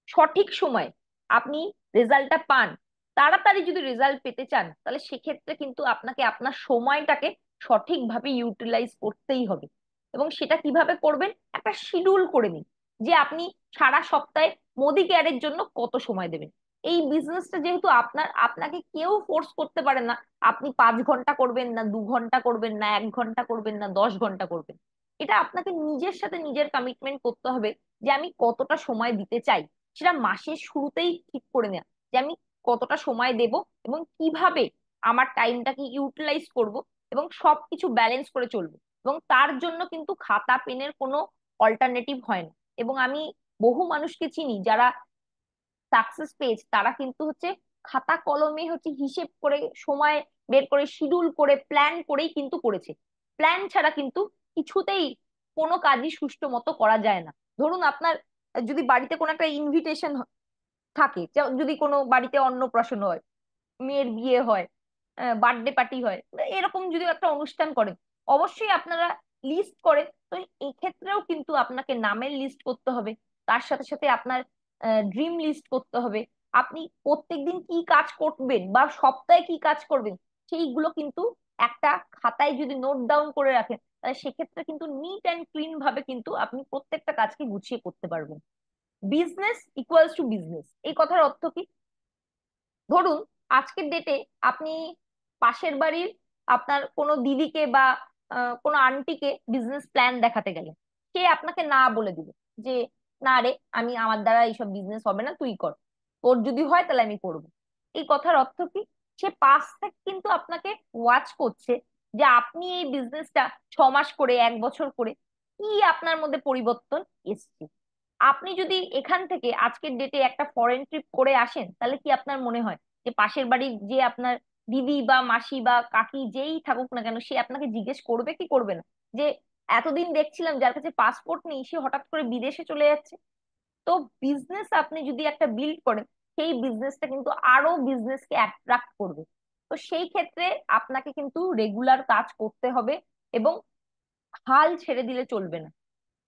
সঠিক সময় আপনি রেজাল্টটা পান, তাড়াতাড়ি যদি রেজাল্ট পেতে চান, তাহলে সেক্ষেত্রে কিন্তু আপনাকে আপনার সময়টাকে সঠিকভাবে ইউটিলাইজ করতেই হবে। এবং সেটা কিভাবে করবেন, একটা শিডিউল করে নিন যে আপনি সারা সপ্তাহে মোদি কেয়ারের জন্য কত সময় দেবেন। এই বিজনেসটা যেহেতু আপনার, আপনাকে কেউ ফোর্স করতে পারে না আপনি 5 ঘন্টা করবেন না 2 ঘন্টা করবেন না 1 ঘন্টা করবেন না 10 ঘন্টা করবেন। এটা আপনাকে নিজের সাথে নিজের কমিটমেন্ট করতে হবে যে আমি কতটা সময় দিতে চাই। সেটা মাসের শুরুতেই ঠিক করে নেওয়া যে আমি কতটা সময় দেব এবং কিভাবে আমার টাইমটাকে ইউটিলাইজ করব এবং সবকিছু ব্যালেন্স করে চলবো। এবং তার জন্য কিন্তু খাতা পেনের কোনো অল্টারনেটিভ হয় না। এবং আমি বহু মানুষকে চিনি যারা সাকসেস পেয়েছে, তারা কিন্তু হচ্ছে খাতা কলমে হচ্ছে হিসেব করে, সময় বের করে, শিডিউল করে, প্ল্যান করেই কিন্তু করেছে। প্ল্যান ছাড়া কিন্তু কিছুতেই কোনো কাজই সুষ্ঠু মতো করা যায় না। ধরুন আপনার যদি বাড়িতে কোনো একটা ইনভিটেশন থাকে, যদি কোনো বাড়িতে অন্নপ্রাশন হয়, মেয়ের বিয়ে হয়, বার্থডে পার্টি হয়, এরকম যদি একটা অনুষ্ঠান করেন, অবশ্যই আপনারা লিস্ট করেন। তো এই ক্ষেত্রেও কিন্তু আপনাকে নামের লিস্ট করতে হবে, তার সাথে সাথে আপনার ড্রিম লিস্ট করতে হবে। আপনি প্রত্যেকদিন কি কাজ করবেন বা সপ্তাহে কি কাজ করবেন, সেইগুলো কিন্তু একটা খাতায় যদি নোট ডাউন করে রাখেন, তাহলে সেক্ষেত্রে কিন্তু নিট অ্যান্ড ক্লিন ভাবে কিন্তু আপনি প্রত্যেকটা কাজকে গুছিয়ে করতে পারবেন। বিজনেস ইকুয়ালস টু বিজনেস, এই কথার অর্থ কি? ধরুন আজকের ডেটে আপনি পাশের বাড়ির আপনার কোনো দিদিকে বা কোনো আন্টিকে বিজনেস প্ল্যান দেখাতে গেলেন, সে আপনাকে না বলে দিবে যে না রে, আমি আমার দ্বারা এইসব বিজনেস হবে না, তুই কর, তোর যদি হয় তাহলে আমি করবো। এই কথার অর্থ কি? সে পাশ থেকে কিন্তু আপনাকে ওয়াচ করছে যে আপনি এই বিজনেসটা 6 মাস করে, 1 বছর করে কি আপনার মধ্যে পরিবর্তন এসছে। আপনি যদি এখান থেকে আজকের ডেটে একটা ফরেন ট্রিপ করে আসেন, তাহলে কি আপনার মনে হয় যে পাশের বাড়ির যে আপনার দিদি বা মাসি বা কাকি যেই থাকুক না কেন, সে আপনাকে জিজ্ঞেস করবে কি করবে না যে এতদিন দেখছিলাম যার কাছে পাসপোর্ট নেই সে হঠাৎ করে বিদেশে চলে যাচ্ছে? তো বিজনেস আপনি যদি একটা বিল্ড করেন, সেই বিজনেসটা কিন্তু আরো বিজনেসকে অ্যাট্রাক্ট করবে। তো সেই ক্ষেত্রে আপনাকে কিন্তু রেগুলার কাজ করতে হবে এবং হাল ছেড়ে দিলে চলবে না।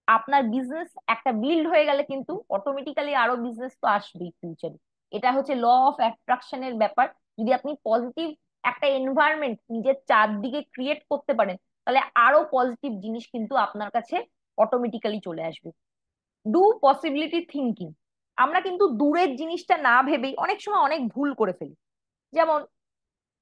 আপনার বিজনেস একটা বিল্ড হয়ে গেলে কিন্তু অটোমেটিক্যালি আরো বিজনেস তো আসবেই ফিউচারে। এটা হচ্ছে ল অফ অ্যাট্রাকশনের ব্যাপার। যদি আপনি পজিটিভ একটা এনভায়রনমেন্ট নিজের চারদিকে ক্রিয়েট করতে পারেন, তাহলে আরো পজিটিভ জিনিস কিন্তু আপনার কাছে অটোমেটিক্যালি চলে আসবে। ডু পসিবিলিটি থিঙ্কিং, আমরা কিন্তু দূরের জিনিসটা না ভেবেই অনেক সময় অনেক ভুল করে ফেলি। যেমন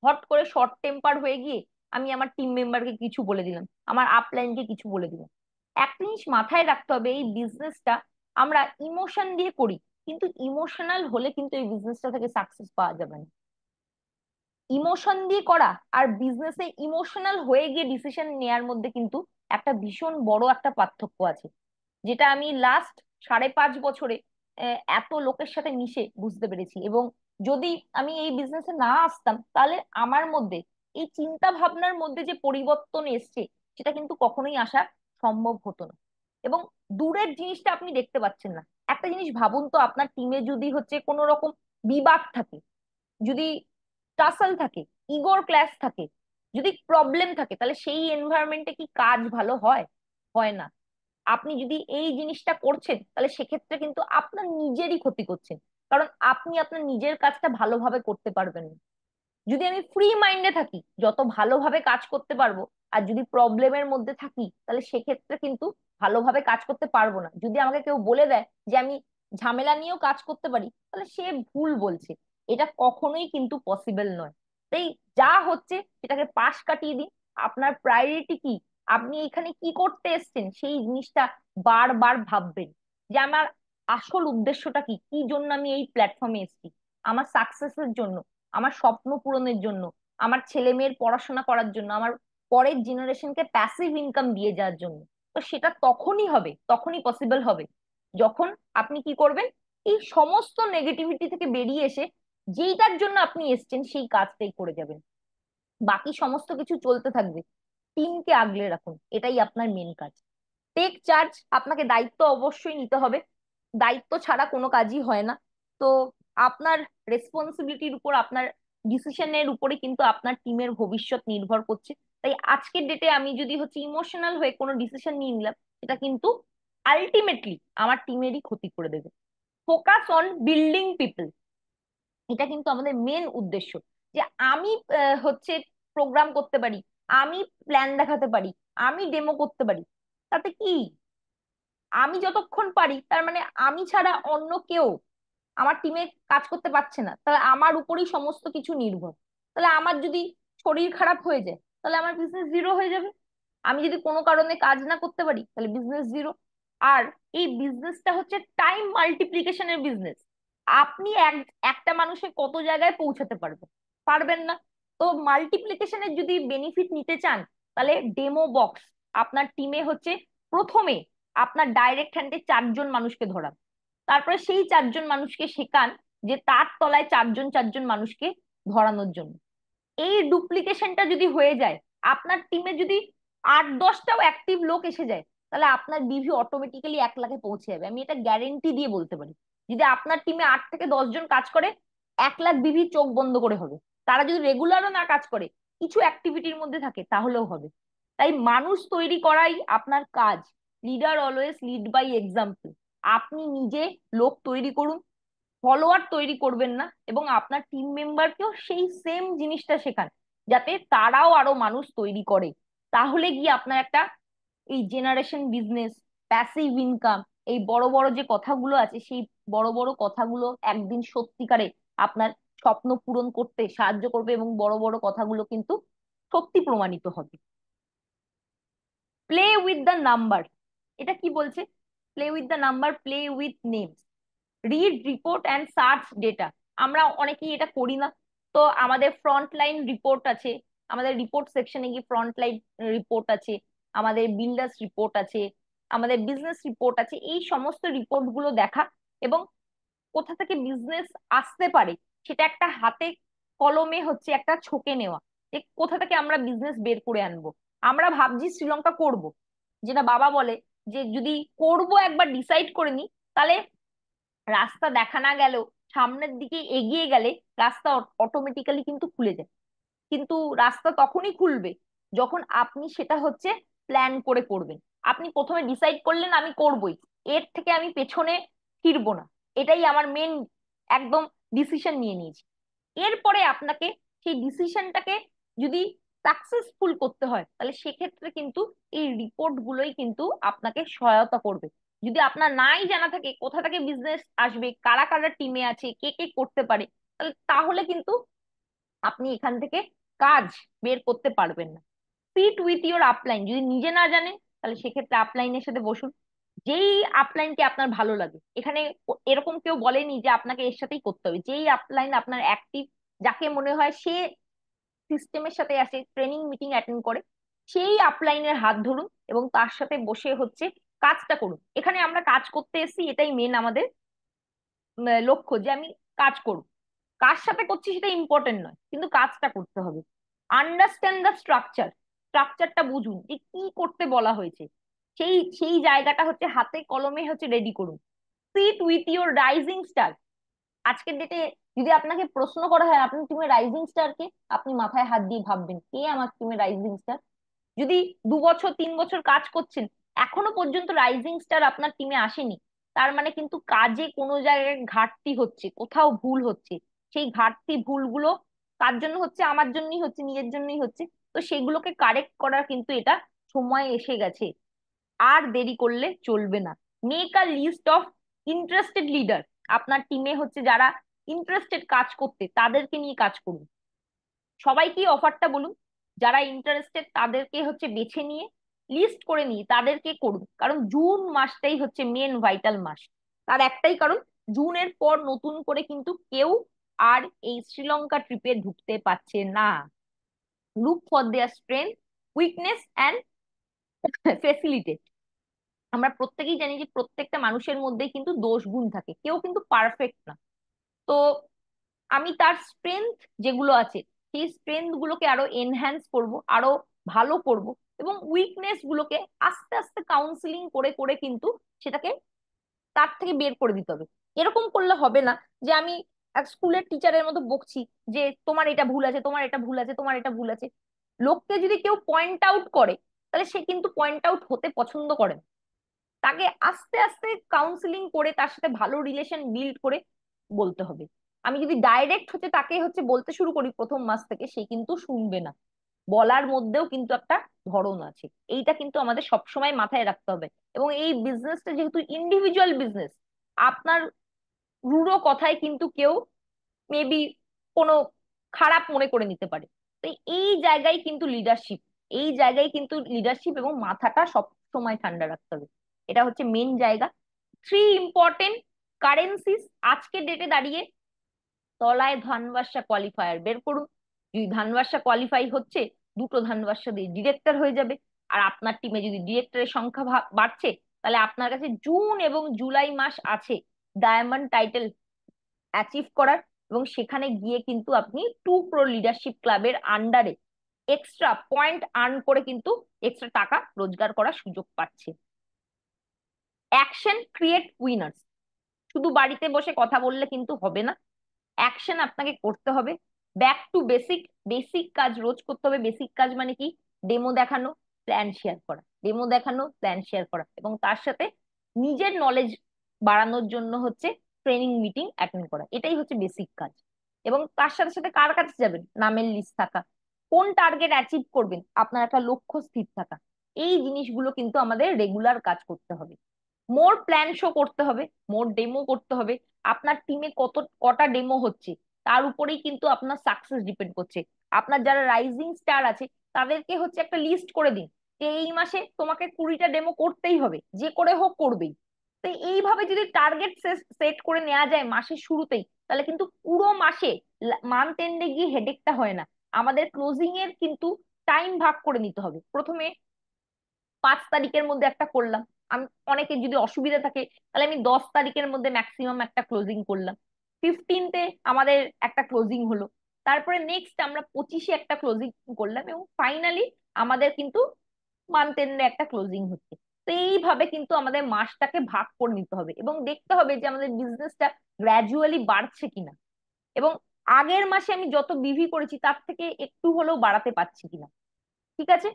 হট করে শর্ট টেম্পার হয়ে গিয়ে আমি আমার টিম মেম্বারকে কিছু বলে দিলাম, আমার আপলাইনকে কিছু বলে দিলাম। একটা জিনিস মাথায় রাখতে হবে, এই বিজনেসটা আমরা ইমোশন দিয়ে করি, কিন্তু ইমোশনাল হলে কিন্তু এই বিজনেসটা থেকে সাকসেস পাওয়া যাবে না। ইমোশন দিয়ে করা আর বিজনেসে ইমোশনাল হয়ে গিয়ে ডিসিশন নেয়ার মধ্যে কিন্তু একটা ভীষণ বড় একটা পার্থক্য আছে, যেটা আমি লাস্ট 5.5 বছরে এত লোকের সাথে মিশে বুঝতে পেরেছি। এবং যদি আমি এই বিজনেসে না আসতাম, তাহলে আমার মধ্যে এই চিন্তা ভাবনার মধ্যে যে পরিবর্তন এসছে, সেটা কিন্তু কখনোই আসা সম্ভব হতো না। এবং দূরের জিনিসটা আপনি দেখতে পাচ্ছেন না। একটা জিনিস ভাবুন তো, আপনার টিমে যদি হচ্ছে কোনো রকম বিবাদ থাকে, যদি টাসল থাকে, ইগোর ক্ল্যাশ থাকে, যদি প্রবলেম থাকে, তাহলে সেই এনভায়রনমেন্টে কি কাজ ভালো হয়? হয় না। আপনি যদি এই জিনিসটা করছেন, তাহলে সেক্ষেত্রে কিন্তু আপনার নিজেরই ক্ষতি করছেন। কারণ আপনি আপনার নিজের কাজটা ভালোভাবে করতে পারবেন না। যদি আমি ফ্রি মাইন্ডে থাকি, যত ভালোভাবে কাজ করতে পারবো, আর যদি প্রবলেমের মধ্যে থাকি তাহলে সেক্ষেত্রে কিন্তু ভালোভাবে কাজ করতে পারবো না। যদি আমাকে কেউ বলে দেয় যে আমি ঝামেলা নিয়েও কাজ করতে পারি, তাহলে সে ভুল বলছে। এটা কখনোই কিন্তু পসিবল নয়। তাই যা হচ্ছে সেটাকে পাশ কাটিয়ে দিন। আপনার প্রায়োরিটি কি, আপনি এখানে কি করতে এসেছেন সেই জিনিসটা বারবার ভাববেন, যে আমার আসল উদ্দেশ্যটা কি, কি জন্য আমি এই প্ল্যাটফর্মে এসেছি। আমার সাকসেসের জন্য, আমার স্বপ্ন পূরণের জন্য, আমার ছেলে মেয়ের পড়াশোনা করার জন্য, আমার পরের জেনারেশনকে প্যাসিভ ইনকাম দিয়ে যাওয়ার জন্য। তো সেটা তখনই হবে, তখনই পসিবল হবে যখন আপনি কি করবেন, এই সমস্ত নেগেটিভিটি থেকে বেরিয়ে এসে যেইটার জন্য আপনি এসেছেন সেই কাজটাই করে যাবেন। বাকি সমস্ত কিছু চলতে থাকবে। টিমকে আগলে রাখুন, এটাই আপনার মেন কাজ। টেক চার্জ, আপনাকে দায়িত্ব অবশ্যই নিতে হবে। দায়িত্ব ছাড়া কোনো কাজই হয় না। তো আপনার রেসপন্সিবিলিটির উপর, আপনার ডিসিশনের উপরে কিন্তু আপনার টিমের ভবিষ্যৎ নির্ভর করছে। তাই আজকের ডেটে আমি যদি হচ্ছে ইমোশনাল হয়ে কোনো ডিসিশন নিয়ে নিলাম, এটা কিন্তু আলটিমেটলি আমার টিমেরই ক্ষতি করে দেবে। ফোকাস অন বিল্ডিং পিপল, এটা কিন্তু আমাদের মেন উদ্দেশ্য। যে আমি হচ্ছে প্রোগ্রাম করতে পারি, আমি প্ল্যান দেখাতে পারি, আমি ডেমো করতে পারি, তাতে কি, আমি যতক্ষণ পারি তার মানে আমি ছাড়া অন্য কেউ আমার টিমে কাজ করতে পারছে না, তাহলে আমার উপরই সমস্ত কিছু নির্ভর। তাহলে আমার যদি শরীর খারাপ হয়ে যায় তাহলে আমার বিজনেস জিরো হয়ে যাবে। আমি যদি কোনো কারণে কাজ না করতে পারি তাহলে বিজনেস জিরো। আর এই বিজনেসটা হচ্ছে টাইম মাল্টিপ্লিকেশনের বিজনেস। আপনি একটা মানুষে কত জায়গায় পৌঁছাতে পারবেন? পারবেন না। তো মাল্টিপ্লিকেশনের যদি বেনিফিট নিতে চান, তাহলে ডেমো বক্স আপনার টিমে হচ্ছে প্রথমে আপনার ডাইরেক্ট হ্যান্ডে 4জন মানুষকে ধরান। তারপরে সেই 4জন মানুষকে শেখান যে তার তলায় 4জন মানুষকে ধরানোর জন্য। এই ডুপ্লিকেশনটা যদি হয়ে যায়, আপনার টিমে যদি 8-10টাও অ্যাক্টিভ লোক এসে যায়, তাহলে আপনার ডিভি অটোমেটিক্যালি 1 লাখে পৌঁছে যাবে। আমি এটা গ্যারেন্টি দিয়ে বলতে পারি। যদি আপনার টিমে 8 থেকে 10 জন কাজ করে, 1 লাখ ডিভি চোখ বন্ধ করে হবে। তারা যদি রেগুলারও না কাজ করে, কিছু অ্যাক্টিভিটির মধ্যে থাকে, তাহলেও হবে। তাই মানুষ তৈরি করাই আপনার কাজ। Leader always lead by example. আপনি নিজে লোক তৈরি করুন, ফলোয়ার তৈরি করবেন না, এবং আপনার টিম মেম্বারকেও সেই সেম জিনিসটা শেখান, যাতে তারাও আরো মানুষ তৈরি করে। তাহলে গিয়ে আপনার একটা এই জেনারেশন বিজনেস, প্যাসিভ ইনকাম, এই বড় বড় যে কথাগুলো আছে, সেই বড় বড় কথাগুলো একদিন সত্যিকারে আপনার স্বপ্ন পূরণ করতে সাহায্য করবে, এবং বড় বড় কথাগুলো কিন্তু সত্যি প্রমাণিত হবে। প্লে উইথ দ্য নাম্বার, এটা কি বলছে? Play with the number, play with names, read report and search data. আমরা অনেকেই এটা করি না। তো আমাদের ফ্রন্ট লাইন রিপোর্ট আছে, আমাদের রিপোর্ট সেকশনে গিয়ে ফ্রন্ট লাইন রিপোর্ট আছে, আমাদের বিল্ডার্স রিপোর্ট আছে, আমাদের বিজনেস রিপোর্ট আছে। এই সমস্ত রিপোর্ট গুলো দেখা, এবং কোথা থেকে বিজনেস আসতে পারে সেটা একটা হাতে কলমে হচ্ছে একটা ছকে নেওয়া, যে কোথা থেকে আমরা বিজনেস বের করে আনবো। আমরা ভাবছি শ্রীলঙ্কা করব, যেটা বাবা বলে যে যদি করব একবার ডিসাইড করে নি, তাহলে রাস্তা দেখা না গেলেও সামনের দিকে এগিয়ে গেলে রাস্তা অটোমেটিক্যালি কিন্তু খুলে যায়। কিন্তু রাস্তা তখনই খুলবে যখন আপনি সেটা হচ্ছে প্ল্যান করে করবেন। আপনি প্রথমে ডিসাইড করলেন আমি করবই, এর থেকে আমি পেছনে ফিরবো না, এটাই আমার মেন একদম ডিসিশন নিয়ে নিয়েছি। এরপরে আপনাকে সেই ডিসিশনটাকে যদি সাকসেসফুল করতে হয়, তাহলে সেক্ষেত্রে কিন্তু এই রিপোর্ট গুলোই কিন্তু আপনাকে সহায়তা করবে। যদি আপনার নাই জানা থাকে কোথা থেকে বিজনেস আসবে, কারা কারা টিমে আছে, কে কে করতে পারে, তাহলে তাহলে কিন্তু আপনি এখান থেকে কাজ বের করতে পারবেন না। সিট উইথ ইউর আপলাইন, যদি নিজে না জানেন তাহলে সেক্ষেত্রে আপলাইনের সাথে বসুন। যেই আপলাইনকে আপনার ভালো লাগে, এখানে এরকম কেউ বলেনি যে আপনাকে এর সাথেই করতে হবে। যেই আপলাইন আপনার অ্যাক্টিভ, যাকে মনে হয় সে সিস্টেমের সাথে আসে, ট্রেনিং মিটিং অ্যাটেন্ড করে, সেই আপলাইনের হাত ধরুন এবং তার সাথে বসে হচ্ছে কাজটা করুন। এখানে আমরা কাজ করতে এসেছি, এটাই মেন আমাদের লক্ষ্য, যে আমি কাজ করব। কার সাথে করছি সেটা ইম্পর্টেন্ট নয়, কিন্তু কাজটা করতে হবে। আন্ডারস্ট্যান্ড দ্য স্ট্রাকচার, স্ট্রাকচারটা বুঝুন যে কি করতে বলা হয়েছে, সেই সেই জায়গাটা হচ্ছে হাতে কলমে হচ্ছে রেডি করুন। Sit with your rising star. আজকের ডেটে যদি আপনাকে প্রশ্ন করা হয় আপনার টিমে রাইজিং স্টার কে, আপনি মাথায় হাত দিয়ে ভাববেন কে আমার টিমে রাইজিং স্টার। যদি 2 বছর 3 বছর কাজ করছেন, এখনো পর্যন্ত রাইজিং স্টার আপনার টিমে আসেনি, তার মানে কিন্তু কাজে কোনো জায়গায় ঘাটতি হচ্ছে, কোথাও ভুল হচ্ছে। সেই ঘাটতি ভুলগুলো কার জন্য হচ্ছে? আমার জন্যই হচ্ছে, নিজের জন্যই হচ্ছে। তো সেগুলোকে কারেক্ট করার কিন্তু এটা সময় এসে গেছে। আর দেরি করলে চলবে না। Make a list of interested leader. আপনার টিমে হচ্ছে যারা ইন্টারেস্টেড কাজ করতে, তাদেরকে নিয়ে কাজ করুন। সবাইকে অফারটা বলুন, যারা ইন্টারেস্টেড তাদেরকে হচ্ছে বেছে নিয়ে লিস্ট করে নিয়ে তাদেরকে করুন। কারণ জুন মাসটাই হচ্ছে মেন ভাইটাল মাস। তার একটাই কারণ, জুনের পর নতুন করে কিন্তু কেউ আর এই শ্রীলঙ্কা ট্রিপে ঢুকতে পারছে না। Look for their strength, weakness and facilitate. আমরা প্রত্যেকেই জানি যে প্রত্যেকটা মানুষের মধ্যেই কিন্তু দোষ গুণ থাকে, কেউ কিন্তু পারফেক্ট না। তো আমি তার স্ট্রেংথ যেগুলো আছে সেই স্ট্রেংথ গুলোকে আরো এনহ্যান্স করব, আরো ভালো করব, এবং উইকনেস গুলোকে আস্তে আস্তে কাউন্সিলিং করে করে কিন্তু সেটাকে তার থেকে বের করে দিতে হবে। এরকম করলে হবে না যে আমি এক স্কুলের টিচারের মতো বকছি যে তোমার এটা ভুল আছে, তোমার এটা ভুল আছে, তোমার এটা ভুল আছে। লোককে যদি কেউ পয়েন্ট আউট করে, তাহলে সে কিন্তু পয়েন্ট আউট হতে পছন্দ করে না। তাকে আস্তে আস্তে কাউন্সিলিং করে তার সাথে ভালো রিলেশন বিল্ড করে বলতে হবে। আমি যদি ডাইরেক্ট হচ্ছে তাকে হচ্ছে বলতে শুরু করি প্রথম মাস থেকে, সে কিন্তু শুনবে না। বলার মধ্যেও কিন্তু একটা ধরন আছে। এইটা কিন্তু আমাদের সবসময় মাথায় রাখতে হবে। এবং এই বিজনেসটা যেহেতু ইন্ডিভিজুয়াল বিজনেস, আপনার রূঢ় কথায় কিন্তু কেউ মেবি কোনো খারাপ মনে করে নিতে পারে। তো এই জায়গায় কিন্তু লিডারশিপ, এই জায়গায় কিন্তু লিডারশিপ এবং মাথাটা সব সময় ঠান্ডা রাখতে হবে। এটা হচ্ছে মেন জায়গা। থ্রি ইম্পর্টেন্ট কারেন্সিস আজকের ডেটে দাঁড়িয়ে। তলায় ধানবাসা কোয়ালিফায়ার বের করুন। যদি ধানবাসা কোয়ালিফাই হচ্ছে, দুটো ধানবাসা দিয়ে ডিরেক্টর হয়ে যাবে। আর আপনার টিমে যদি ডিরেক্টরের সংখ্যা বাড়ছে, তাহলে আপনার কাছে জুন এবং জুলাই মাস আছে ডায়মন্ড টাইটেল অ্যাচিভ করার। এবং সেখানে গিয়ে কিন্তু আপনি টু প্রো লিডারশিপ ক্লাবের আন্ডারে এক্সট্রা পয়েন্ট আর্ন করে কিন্তু এক্সট্রা টাকা রোজগার করার সুযোগ পাচ্ছে। Action create winners. শুধু বাড়িতে বসে কথা বললে কিন্তু হবে না, অ্যাকশন আপনাকে করতে হবে। ব্যাক টু বেসিক, বেসিক কাজ রোজ করতে হবে। বেসিক কাজ মানে কি? ডেমো দেখানো, প্ল্যান শেয়ার করা, ডেমো দেখানো, প্ল্যান শেয়ার করা, এবং তার সাথে নিজের নলেজ বাড়ানোর জন্য হচ্ছে ট্রেনিং মিটিং অ্যাটেন্ড করা। এটাই হচ্ছে বেসিক কাজ। এবং তার সাথে সাথে কার কাছে যাবেন? নামের লিস্ট থাকা, কোন টার্গেট অ্যাচিভ করবেন, আপনার একটা লক্ষ্য স্থির থাকা। এই জিনিসগুলো কিন্তু আমাদের রেগুলার কাজ করতে হবে। মোর প্ল্যান শো করতে হবে, মোর ডেমো করতে হবে। আপনার টিমে কটা ডেমো হচ্ছে তার উপরেই কিন্তু আপনার সাকসেস ডিপেন্ড করছে। আপনার যারা রাইজিং স্টার আছে তাদেরকে হচ্ছে একটা লিস্ট করে দিন যে এই মাসে তোমাকে 20টা ডেমো করতেই হবে, যে করে হোক করবেই। তো এইভাবে যদি টার্গেট সেট করে নেওয়া যায় মাসের শুরুতেই, তাহলে কিন্তু পুরো মাসে মান্থ এন্ডে গিয়ে হেডেকটা হয় না। আমাদের ক্লোজিং এর কিন্তু টাইম ভাগ করে নিতে হবে। প্রথমে 5 তারিখের মধ্যে একটা করলাম, আমি অনেকের যদি অসুবিধা থাকে তাহলে আমি 10 তারিখের মধ্যে ম্যাক্সিমাম একটা ক্লোজিং করলাম। 15তে আমাদের একটা ক্লোজিং হলো। তারপরে নেক্সট আমরা 25-এ একটা ক্লোজিং করলাম, এবং ফাইনালি আমাদের কিন্তু মান্থ এন্ডে একটা ক্লোজিং হচ্ছে। তো এইভাবে কিন্তু আমাদের মাসটাকে ভাগ করে নিতে হবে এবং দেখতে হবে যে আমাদের বিজনেসটা গ্র্যাজুয়ালি বাড়ছে কিনা, এবং আগের মাসে আমি যত বিভি করেছি তার থেকে একটু হলেও বাড়াতে পারছি কিনা। ঠিক আছে?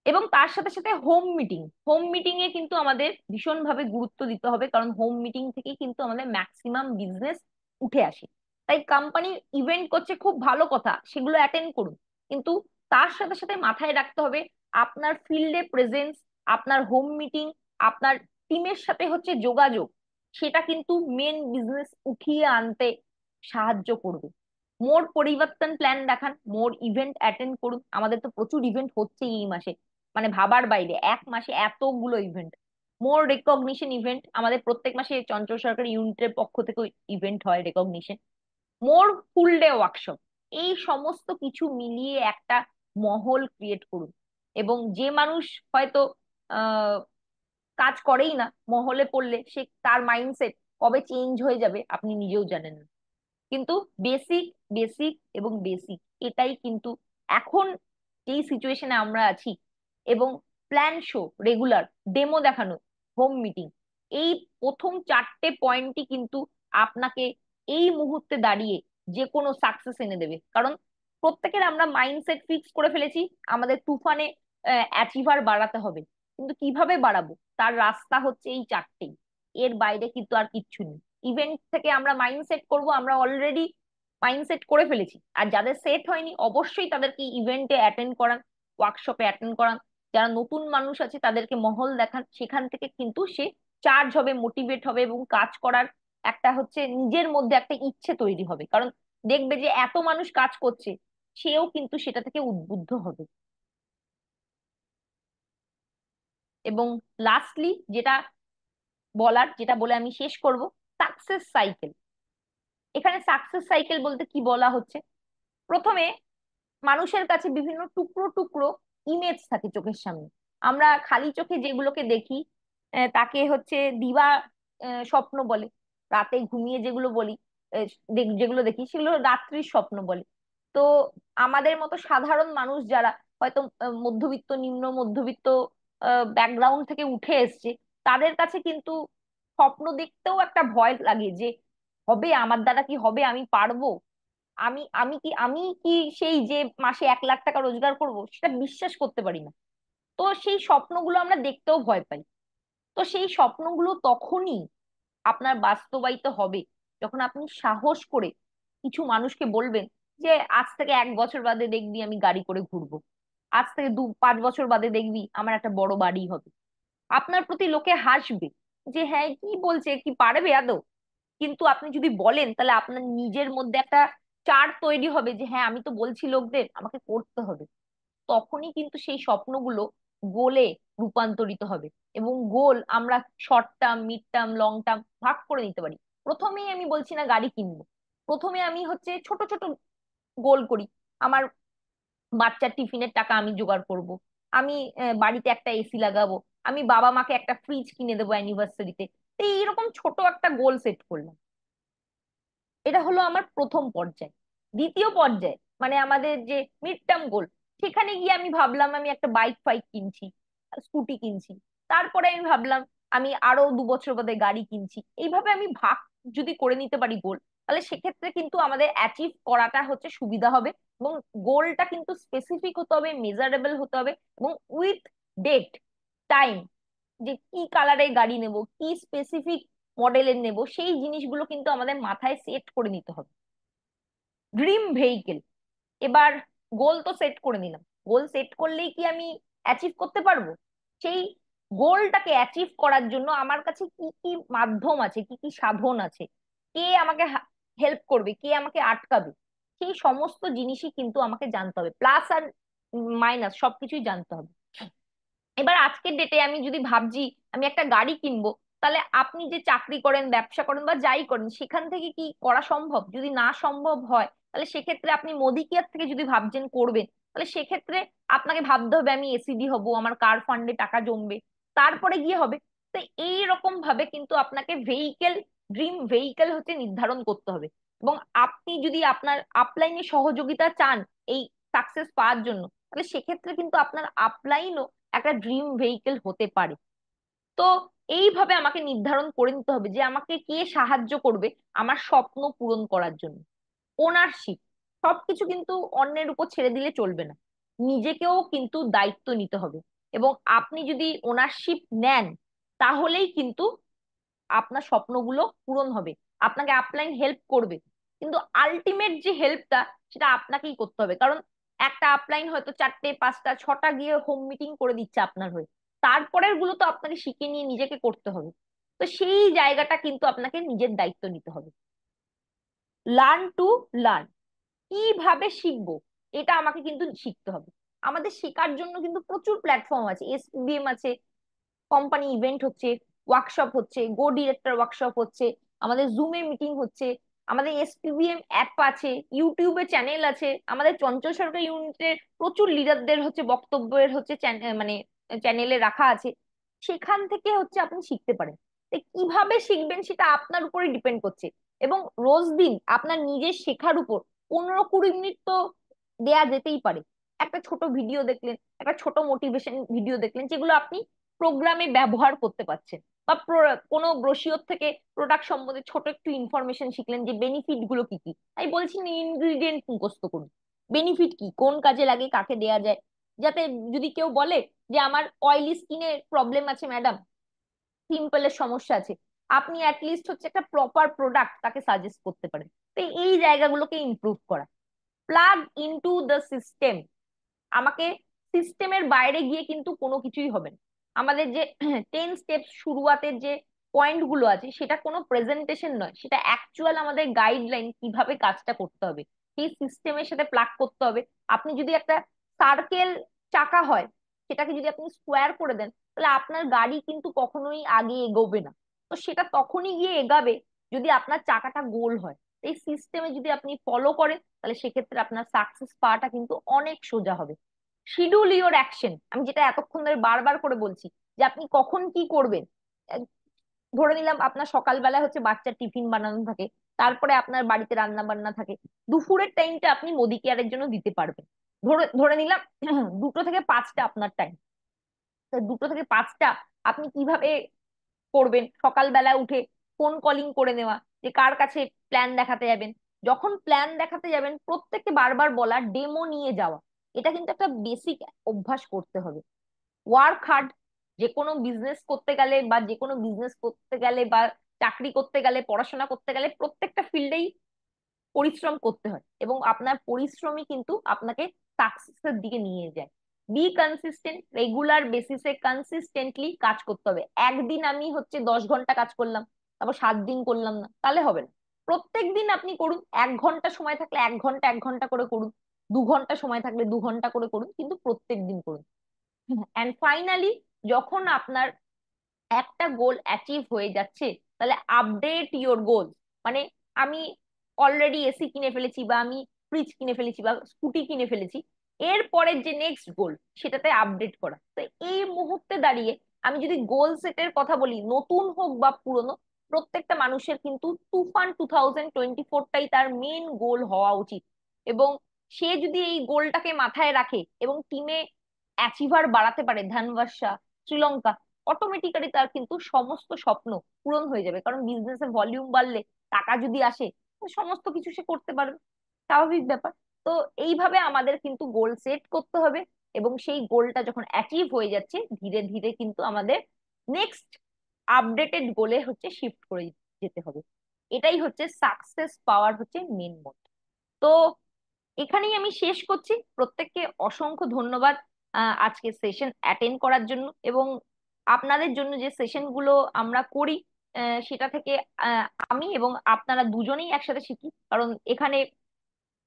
এবং তার সাথে সাথে হোম মিটিং, হোম মিটিং এ কিন্তু আমাদের ভীষণভাবে গুরুত্ব দিতে হবে, কারণ হোম মিটিং থেকেই কিন্তু আমাদের ম্যাক্সিমাম বিজনেস উঠে আসে। তাই কোম্পানি ইভেন্ট করছে, খুব ভালো কথা, সেগুলো অ্যাটেন্ড করুন। কিন্তু তার সাথে সাথে মাথায় রাখতে হবে আপনার ফিল্ডে প্রেজেন্স, আপনার হোম মিটিং, আপনার টিমের সাথে হচ্ছে যোগাযোগ, সেটা কিন্তু মেন বিজনেস উঠিয়ে আনতে সাহায্য করবে। মোর পরিবর্তন প্ল্যান দেখান, মোর ইভেন্ট অ্যাটেন্ড করুন। আমাদের তো প্রচুর ইভেন্ট হচ্ছে এই মাসে, মানে ভাবার বাইরে, এক মাসে এতগুলো ইভেন্ট। মোর রেকগনিশন ইভেন্ট, আমাদের প্রত্যেক মাসে চঞ্চল সরকারি ইউনিটের পক্ষ থেকে ইভেন্ট হয় রেকগনিশন। মোর ফুল ডে ওয়ার্কশপ। এই সমস্ত কিছু মিলিয়ে একটা মহল ক্রিয়েট করুন। এবং যে মানুষ হয়তো আহ কাজ করেই না, মহলে পড়লে সে তার মাইন্ডসেট কবে চেঞ্জ হয়ে যাবে আপনি নিজেও জানেন না। কিন্তু বেসিক, বেসিক এবং বেসিক, এটাই কিন্তু এখন যেই সিচুয়েশনে আমরা আছি, এবং প্ল্যান শো, রেগুলার ডেমো দেখানো, হোম মিটিং, এই প্রথম 4টে পয়েন্টই কিন্তু আপনাকে এই মুহূর্তে দাঁড়িয়ে যে কোনো সাকসেস এনে দেবে। কারণ প্রত্যেকের আমরা মাইন্ডসেট ফিক্স করে ফেলেছি আমাদের তুফানে অ্যাচিভার বাড়াতে হবে। কিন্তু কিভাবে বাড়াবো, তার রাস্তা হচ্ছে এই 4টেই। এর বাইরে কিন্তু আর কিচ্ছু নেই। ইভেন্ট থেকে আমরা মাইন্ডসেট করব আমরা অলরেডি মাইন্ডসেট করে ফেলেছি। আর যাদের সেট হয়নি অবশ্যই তাদেরকে ইভেন্টে অ্যাটেন্ড করান, ওয়ার্কশপে অ্যাটেন্ড করান। যারা নতুন মানুষ আছে তাদেরকে মহল দেখান, সেখান থেকে কিন্তু সে চার্জ হবে, মোটিভেট হবে এবং কাজ করার একটা হচ্ছে নিজের মধ্যে একটা ইচ্ছে তৈরি হবে। কারণ দেখবে যে এত মানুষ কাজ করছে, সেও কিন্তু সেটা থেকে উদ্বুদ্ধ হবে। এবং লাস্টলি যেটা বলার, যেটা বলে আমি শেষ করব, সাকসেস সাইকেল। এখানে সাকসেস সাইকেল বলতে কি বলা হচ্ছে, প্রথমে মানুষের কাছে বিভিন্ন টুকরো টুকরো ইমেজ থাকে চোখের সামনে। আমরা খালি চোখে যেগুলোকে দেখি তাকে হচ্ছে দিবা স্বপ্ন বলে। রাতে ঘুমিয়ে যেগুলো বলি, আহ, যেগুলো দেখি সেগুলো রাত্রির স্বপ্ন বলে। তো আমাদের মতো সাধারণ মানুষ যারা হয়তো মধ্যবিত্ত, নিম্ন মধ্যবিত্ত ব্যাকগ্রাউন্ড থেকে উঠে এসছে, তাদের কাছে কিন্তু স্বপ্ন দেখতেও একটা ভয় লাগে যে হবে, আমার দ্বারা কি হবে, আমি পারবো, আমি কি সেই যে মাসে 1 লাখ টাকা রোজগার করব, সেটা বিশ্বাস করতে পারি না। তো সেই স্বপ্নগুলো আমরা দেখতেও ভয় পাই। তো সেই স্বপ্নগুলো তখনই আপনার বাস্তবায়িত হবে যখন আপনি সাহস করে কিছু মানুষকে বলবেন যে আজ থেকে 1 বছর বাদে দেখবি আমি গাড়ি করে ঘুরবো, আজ থেকে 5 বছর বাদে দেখবি আমার একটা বড় বাড়ি হবে। আপনার প্রতি লোকে হাসবে যে হ্যাঁ কি বলছে, কি পারবে আদৌ। কিন্তু আপনি যদি বলেন তাহলে আপনার নিজের মধ্যে একটা চার তৈরি হবে যে হ্যাঁ আমি তো বলছি লোকদের, আমাকে করতে হবে। তখনই কিন্তু সেই স্বপ্নগুলো গোলে রূপান্তরিত হবে। এবং গোল আমরা short term, mid term, long term ভাগ করে নিতে পারি। প্রথমেই আমি বলছি না গাড়ি কিনবো, প্রথমে আমি হচ্ছে ছোট ছোট গোল করি। আমার বাচ্চার টিফিনের টাকা আমি জোগাড় করব, আমি বাড়িতে একটা এসি লাগাবো, আমি বাবা মাকে একটা ফ্রিজ কিনে দেবো অ্যানিভার্সারিতে। এইরকম ছোট একটা গোল সেট করলাম। এটা হলো আমার প্রথম পর্যায়। দ্বিতীয় পর্যায়ে মানে আমাদের যে মিড টার্ম গোল, সেখানে গিয়ে আমি ভাবলাম আমি একটা বাইক ফাইক কিনছি, স্কুটি কিনছি। তারপরে আমি ভাবলাম আমি আরো 2 বছর বাদে গাড়ি কিনছি। এইভাবে আমি ভাগ যদি করে নিতে পারি গোল, তাহলে সেক্ষেত্রে কিন্তু আমাদের অ্যাচিভ করাটা হচ্ছে সুবিধা হবে। এবং গোলটা কিন্তু স্পেসিফিক হতে হবে, মেজারেবল হতে হবে, এবং উইথ ডেট, টাইম, যে কি কালারের গাড়ি নেব, কি স্পেসিফিক মডেলের নেব, সেই জিনিসগুলো কিন্তু আমাদের মাথায় সেট করে নিতে হবে। ড্রিম ভেহিকেল, এবার গোল তো সেট করে নিলাম, গোল সেট করলেই কি আমি অ্যাচিভ করতে পারবো? সেই গোলটাকে অ্যাচিভ করার জন্য আমার কাছে কি কি মাধ্যম আছে, কি কি সাধন আছে, কে আমাকে হেল্প করবে, কে আমাকে আটকাবে, সেই সমস্ত জিনিসই কিন্তু আমাকে জানতে হবে। প্লাস আর মাইনাস সবকিছুই জানতে হবে। এবার আজকের ডেটে আমি যদি ভাবছি আমি একটা গাড়ি কিনবো, তাহলে আপনি যে চাকরি করেন, ব্যবসা করেন বা যাই করেন, সেখান থেকে কি করা সম্ভব? যদি না সম্ভব হয়, তাহলে সেক্ষেত্রে আপনি মোদি কেয়ার থেকে যদি ভাবছেন করবেন, তাহলে সেক্ষেত্রে আপনাকে ভাবতে হবে আমি এসিডি হব, আমার কার ফান্ডে টাকা জমবে, তারপরে গিয়ে হবে। তো এইরকম ভাবে কিন্তু আপনাকে ভেহিকেল, ড্রিম ভেহিকেল হচ্ছে নির্ধারণ করতে হবে। এবং আপনি যদি আপনার আপলাইনে সহযোগিতা চান এই সাকসেস পাওয়ার জন্য, তাহলে সেক্ষেত্রে কিন্তু আপনার আপলাইনও একটা ড্রিম ভেহিকেল হতে পারে। তো এইভাবে আমাকে নির্ধারণ করে নিতে হবে যে আমাকে কে সাহায্য করবে আমার স্বপ্ন পূরণ করার জন্য। ওনারশিপ, সবকিছু কিন্তু অন্যের উপর ছেড়ে দিলে চলবে না, নিজেকেও কিন্তু দায়িত্ব নিতে হবে। এবং আপনি যদি ওনারশিপ নেন, তাহলেই কিন্তু আপনার স্বপ্নগুলো পূরণ হবে। আপনাকে আপলাইন হেল্প করবে, কিন্তু আলটিমেট যে হেল্পটা, সেটা আপনাকেই করতে হবে। কারণ একটা আপলাইন হয়তো 4টে 5টা 6টা গিয়ে হোম মিটিং করে দিচ্ছে আপনার হয়ে, তারপরের গুলো তো আপনাকে শিখে নিয়ে নিজেকে করতে হবে। তো সেই জায়গাটা কিন্তু আপনাকে নিজের দায়িত্ব নিতে হবে। লার্ন টু লার্ন, কিভাবে শিখবো, এটা আমাকে কিন্তু শিখতে হবে। আমাদের শেখার জন্য কিন্তু প্রচুর প্ল্যাটফর্ম আছে, এসবিএম আছে, কোম্পানি ইভেন্ট হচ্ছে, ওয়ার্কশপ হচ্ছে, গো ডিরেক্টর ওয়ার্কশপ হচ্ছে, আমাদের জুমে মিটিং হচ্ছে, আমাদের এসপিবিএম অ্যাপ আছে, ইউটিউবে চ্যানেল আছে, আমাদের চঞ্চল সরকার ইউনিটের প্রচুর লিডারদের হচ্ছে বক্তব্যের হচ্ছে মানে চ্যানেলে রাখা আছে। সেখান থেকে হচ্ছে আপনি শিখতে পারেন। তো কিভাবে শিখবেন সেটা আপনার উপরে ডিপেন্ড করছে। এবং রোজ দিন আপনার নিজের শেখার উপর 15-20 মিনিট তো দেয়া যেতেই পারে। একটা ছোট ভিডিও দেখলেন, একটা ছোট মোটিভেশন ভিডিও দেখলেন, যেগুলো আপনি প্রোগ্রামে ব্যবহার করতে পারছেন। বা কোনো ব্রোশিওর থেকে প্রোডাক্ট সম্বন্ধে ছোট একটু ইনফরমেশন শিখলেন যে বেনিফিট গুলো কি কি। আমি বলছি না ইনগ্রিডিয়েন্ট মুখস্থ করুন, বেনিফিট কি, কোন কাজে লাগে, কাকে দেয়া যায়। যাতে যদি কেউ বলে যে আমার অয়েলি স্কিনের প্রবলেম আছে ম্যাডাম, পিম্পলের সমস্যা আছে, আপনি অ্যাটলিস্ট হচ্ছে একটা প্রপার প্রোডাক্ট তাকে সাজেস্ট করতে পারেন। তো এই জায়গাগুলোকে ইমপ্রুভ করা, প্লাগ ইনটু দ্য সিস্টেম। আমাকে সিস্টেমের বাইরে গিয়ে কিন্তু কোনো কিছুই হবে না। আমাদের যে 10 স্টেপস শুরুয়াতের যে পয়েন্ট গুলো আছে, সেটা কোনো প্রেজেন্টেশন নয়, সেটা অ্যাকচুয়াল আমাদের গাইডলাইন কিভাবে কাজটা করতে হবে, সেই সিস্টেমের সাথে প্লাগ করতে হবে। আপনি যদি একটা সার্কেল চাকা হয়, সেটাকে যদি আপনি স্কোয়ার করে দেন, তাহলে আপনার গাড়ি কিন্তু কখনোই আগে এগোবে না। তো সেটা তখনই গিয়ে এগাবে যদি আপনার চাকাটা গোল হয়। এই সিস্টেমে যদি আপনি ফলো করেন, তাহলে সেক্ষেত্রে আপনার সাকসেস পাওয়াটা কিন্তু অনেক সোজা হবে। শিডিউল ইওর অ্যাকশন, আমি যেটা এতক্ষণ ধরে বারবার করে বলছি, যে আপনি কখন কি করবেন। আহ, ধরে নিলাম আপনার সকালবেলায় হচ্ছে বাচ্চার টিফিন বানানো থাকে, তারপরে আপনার বাড়িতে রান্না বান্না থাকে, দুপুরের টাইমটা আপনি মোদি কেয়ারের জন্য দিতে পারবেন। ধরে ধরে নিলাম 2টো থেকে 5টা আপনার টাইম। 2টো থেকে 5টা আপনি কিভাবে করবেন? সকালবেলা উঠে ফোন কলিং করে নেওয়া, যে কার কাছে প্ল্যান দেখাতে যাবেন। যখন প্ল্যান দেখাতে যাবেন, প্রত্যেককে বারবার বলা ডেমো নিয়ে যাওয়া। এটা কিন্তু একটা বেসিক অভ্যাস করতে হবে। ওয়ার্ক হার্ড, যে কোনো বিজনেস করতে গেলে বা যে কোনো বিজনেস করতে গেলে বা চাকরি করতে গেলে, পড়াশোনা করতে গেলে, প্রত্যেকটা ফিল্ডেই পরিশ্রম করতে হয়, এবং আপনার পরিশ্রমই কিন্তু আপনাকে সাকসেসের দিকে নিয়ে যায়। বি কনসিস্টেন্ট, রেগুলার বেসিসে কনসিস্টেন্টলি কাজ করতে হবে। একদিন আমি হচ্ছে 10 ঘন্টা কাজ করলাম, তারপর 7 দিন করলাম না, তাহলে হবে না। প্রত্যেক দিন আপনি করুন, 1 ঘন্টা সময় থাকলে 1 ঘন্টা 1 ঘন্টা করে করুন, 2 ঘন্টা সময় থাকলে 2 ঘন্টা করে করুন, কিন্তু প্রত্যেক দিন করুন। অ্যান্ড ফাইনালি, যখন আপনার একটা গোল অ্যাচিভ হয়ে যাচ্ছে, তাহলে আপডেট ইওর গোল। মানে আমি অলরেডি এসি কিনে ফেলেছি, বা আমি ফ্রিজ কিনে ফেলেছি, বা স্কুটি কিনে ফেলেছি, এর পরের যে নেক্সট গোল, সেটাতে আপডেট করা। তো এই মুহূর্তে দাঁড়িয়ে আমি যদি গোল সেটের কথা বলি, নতুন হোক বা পুরনো, প্রত্যেকটা মানুষের কিন্তু তুফান 2024টাই তার মেন গোল হওয়া উচিত। এবং সে যদি এই গোলটাকে মাথায় রাখে এবং টিমে অ্যাচিভার বাড়াতে পারে, ধানবাসা, শ্রীলঙ্কা, অটোমেটিক্যালি তার কিন্তু সমস্ত স্বপ্ন পূরণ হয়ে যাবে। কারণ বিজনেসের ভলিউম বাড়লে, টাকা যদি আসে, তো সমস্ত কিছু সে করতে পারবে। স্বাভাবিক ব্যাপার। তো এইভাবে আমাদের কিন্তু গোল সেট করতে হবে, এবং সেই গোলটা যখন অ্যাচিভ হয়ে যাচ্ছে, ধীরে ধীরে কিন্তু আমাদের নেক্সট আপডেটেড গোলে হচ্ছে শিফট করে যেতে হবে। এটাই হচ্ছে সাকসেস পাওয়ার হচ্ছে মেন মোড। তো এখানেই আমি শেষ করছি। প্রত্যেককে অসংখ্য ধন্যবাদ আজকে সেশন অ্যাটেন্ড করার জন্য, এবং আপনাদের জন্য যে সেশন গুলো আমরা করি, সেটা থেকে আহ, আমি এবং আপনারা দুজনেই একসাথে শিখি। কারণ এখানে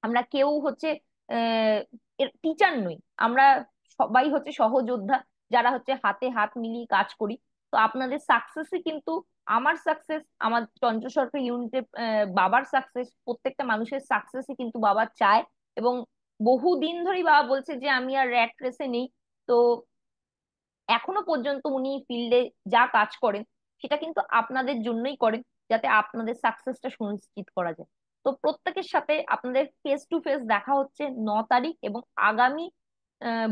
আমরা কেউ হচ্ছে টিচার নই, আমরা সবাই হচ্ছে সহযোদ্ধা, যারা হচ্ছে হাতে হাত মিলিয়ে কাজ করি। তো আপনাদের সাকসেসই কিন্তু আমার সাকসেস, আমার চঞ্চল সরকার ইউনিটে বাবার সাকসেস, প্রত্যেকটা মানুষের সাকসেসই কিন্তু বাবা চায়। এবং বহুদিন ধরেই বাবা বলছে যে আমি আর র্যাট রেসে নেই। তো এখনো পর্যন্ত উনি ফিল্ডে যা কাজ করেন, সেটা কিন্তু আপনাদের জন্যই করেন, যাতে আপনাদের সাকসেসটা সুনিশ্চিত করা যায়। তো প্রত্যেকের সাথে আপনাদের ফেস টু ফেস দেখা হচ্ছে 9 তারিখ, এবং আগামী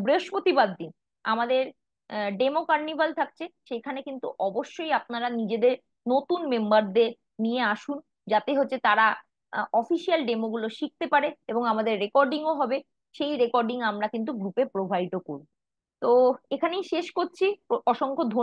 বৃহস্পতিবার দিন আমাদের ডেমো কার্নিভাল থাকছে। সেখানে কিন্তু অবশ্যই আপনারা নিজেদের নতুন মেম্বারদের নিয়ে আসুন, যাতে হচ্ছে তারা অফিসিয়াল ডেমোগুলো শিখতে পারে, এবং আমাদের রেকর্ডিংও হবে। সেই রেকর্ডিং আমরা কিন্তু গ্রুপে প্রোভাইডও করব। তো এখানেই শেষ করছি। অসংখ্য ধন্যবাদ।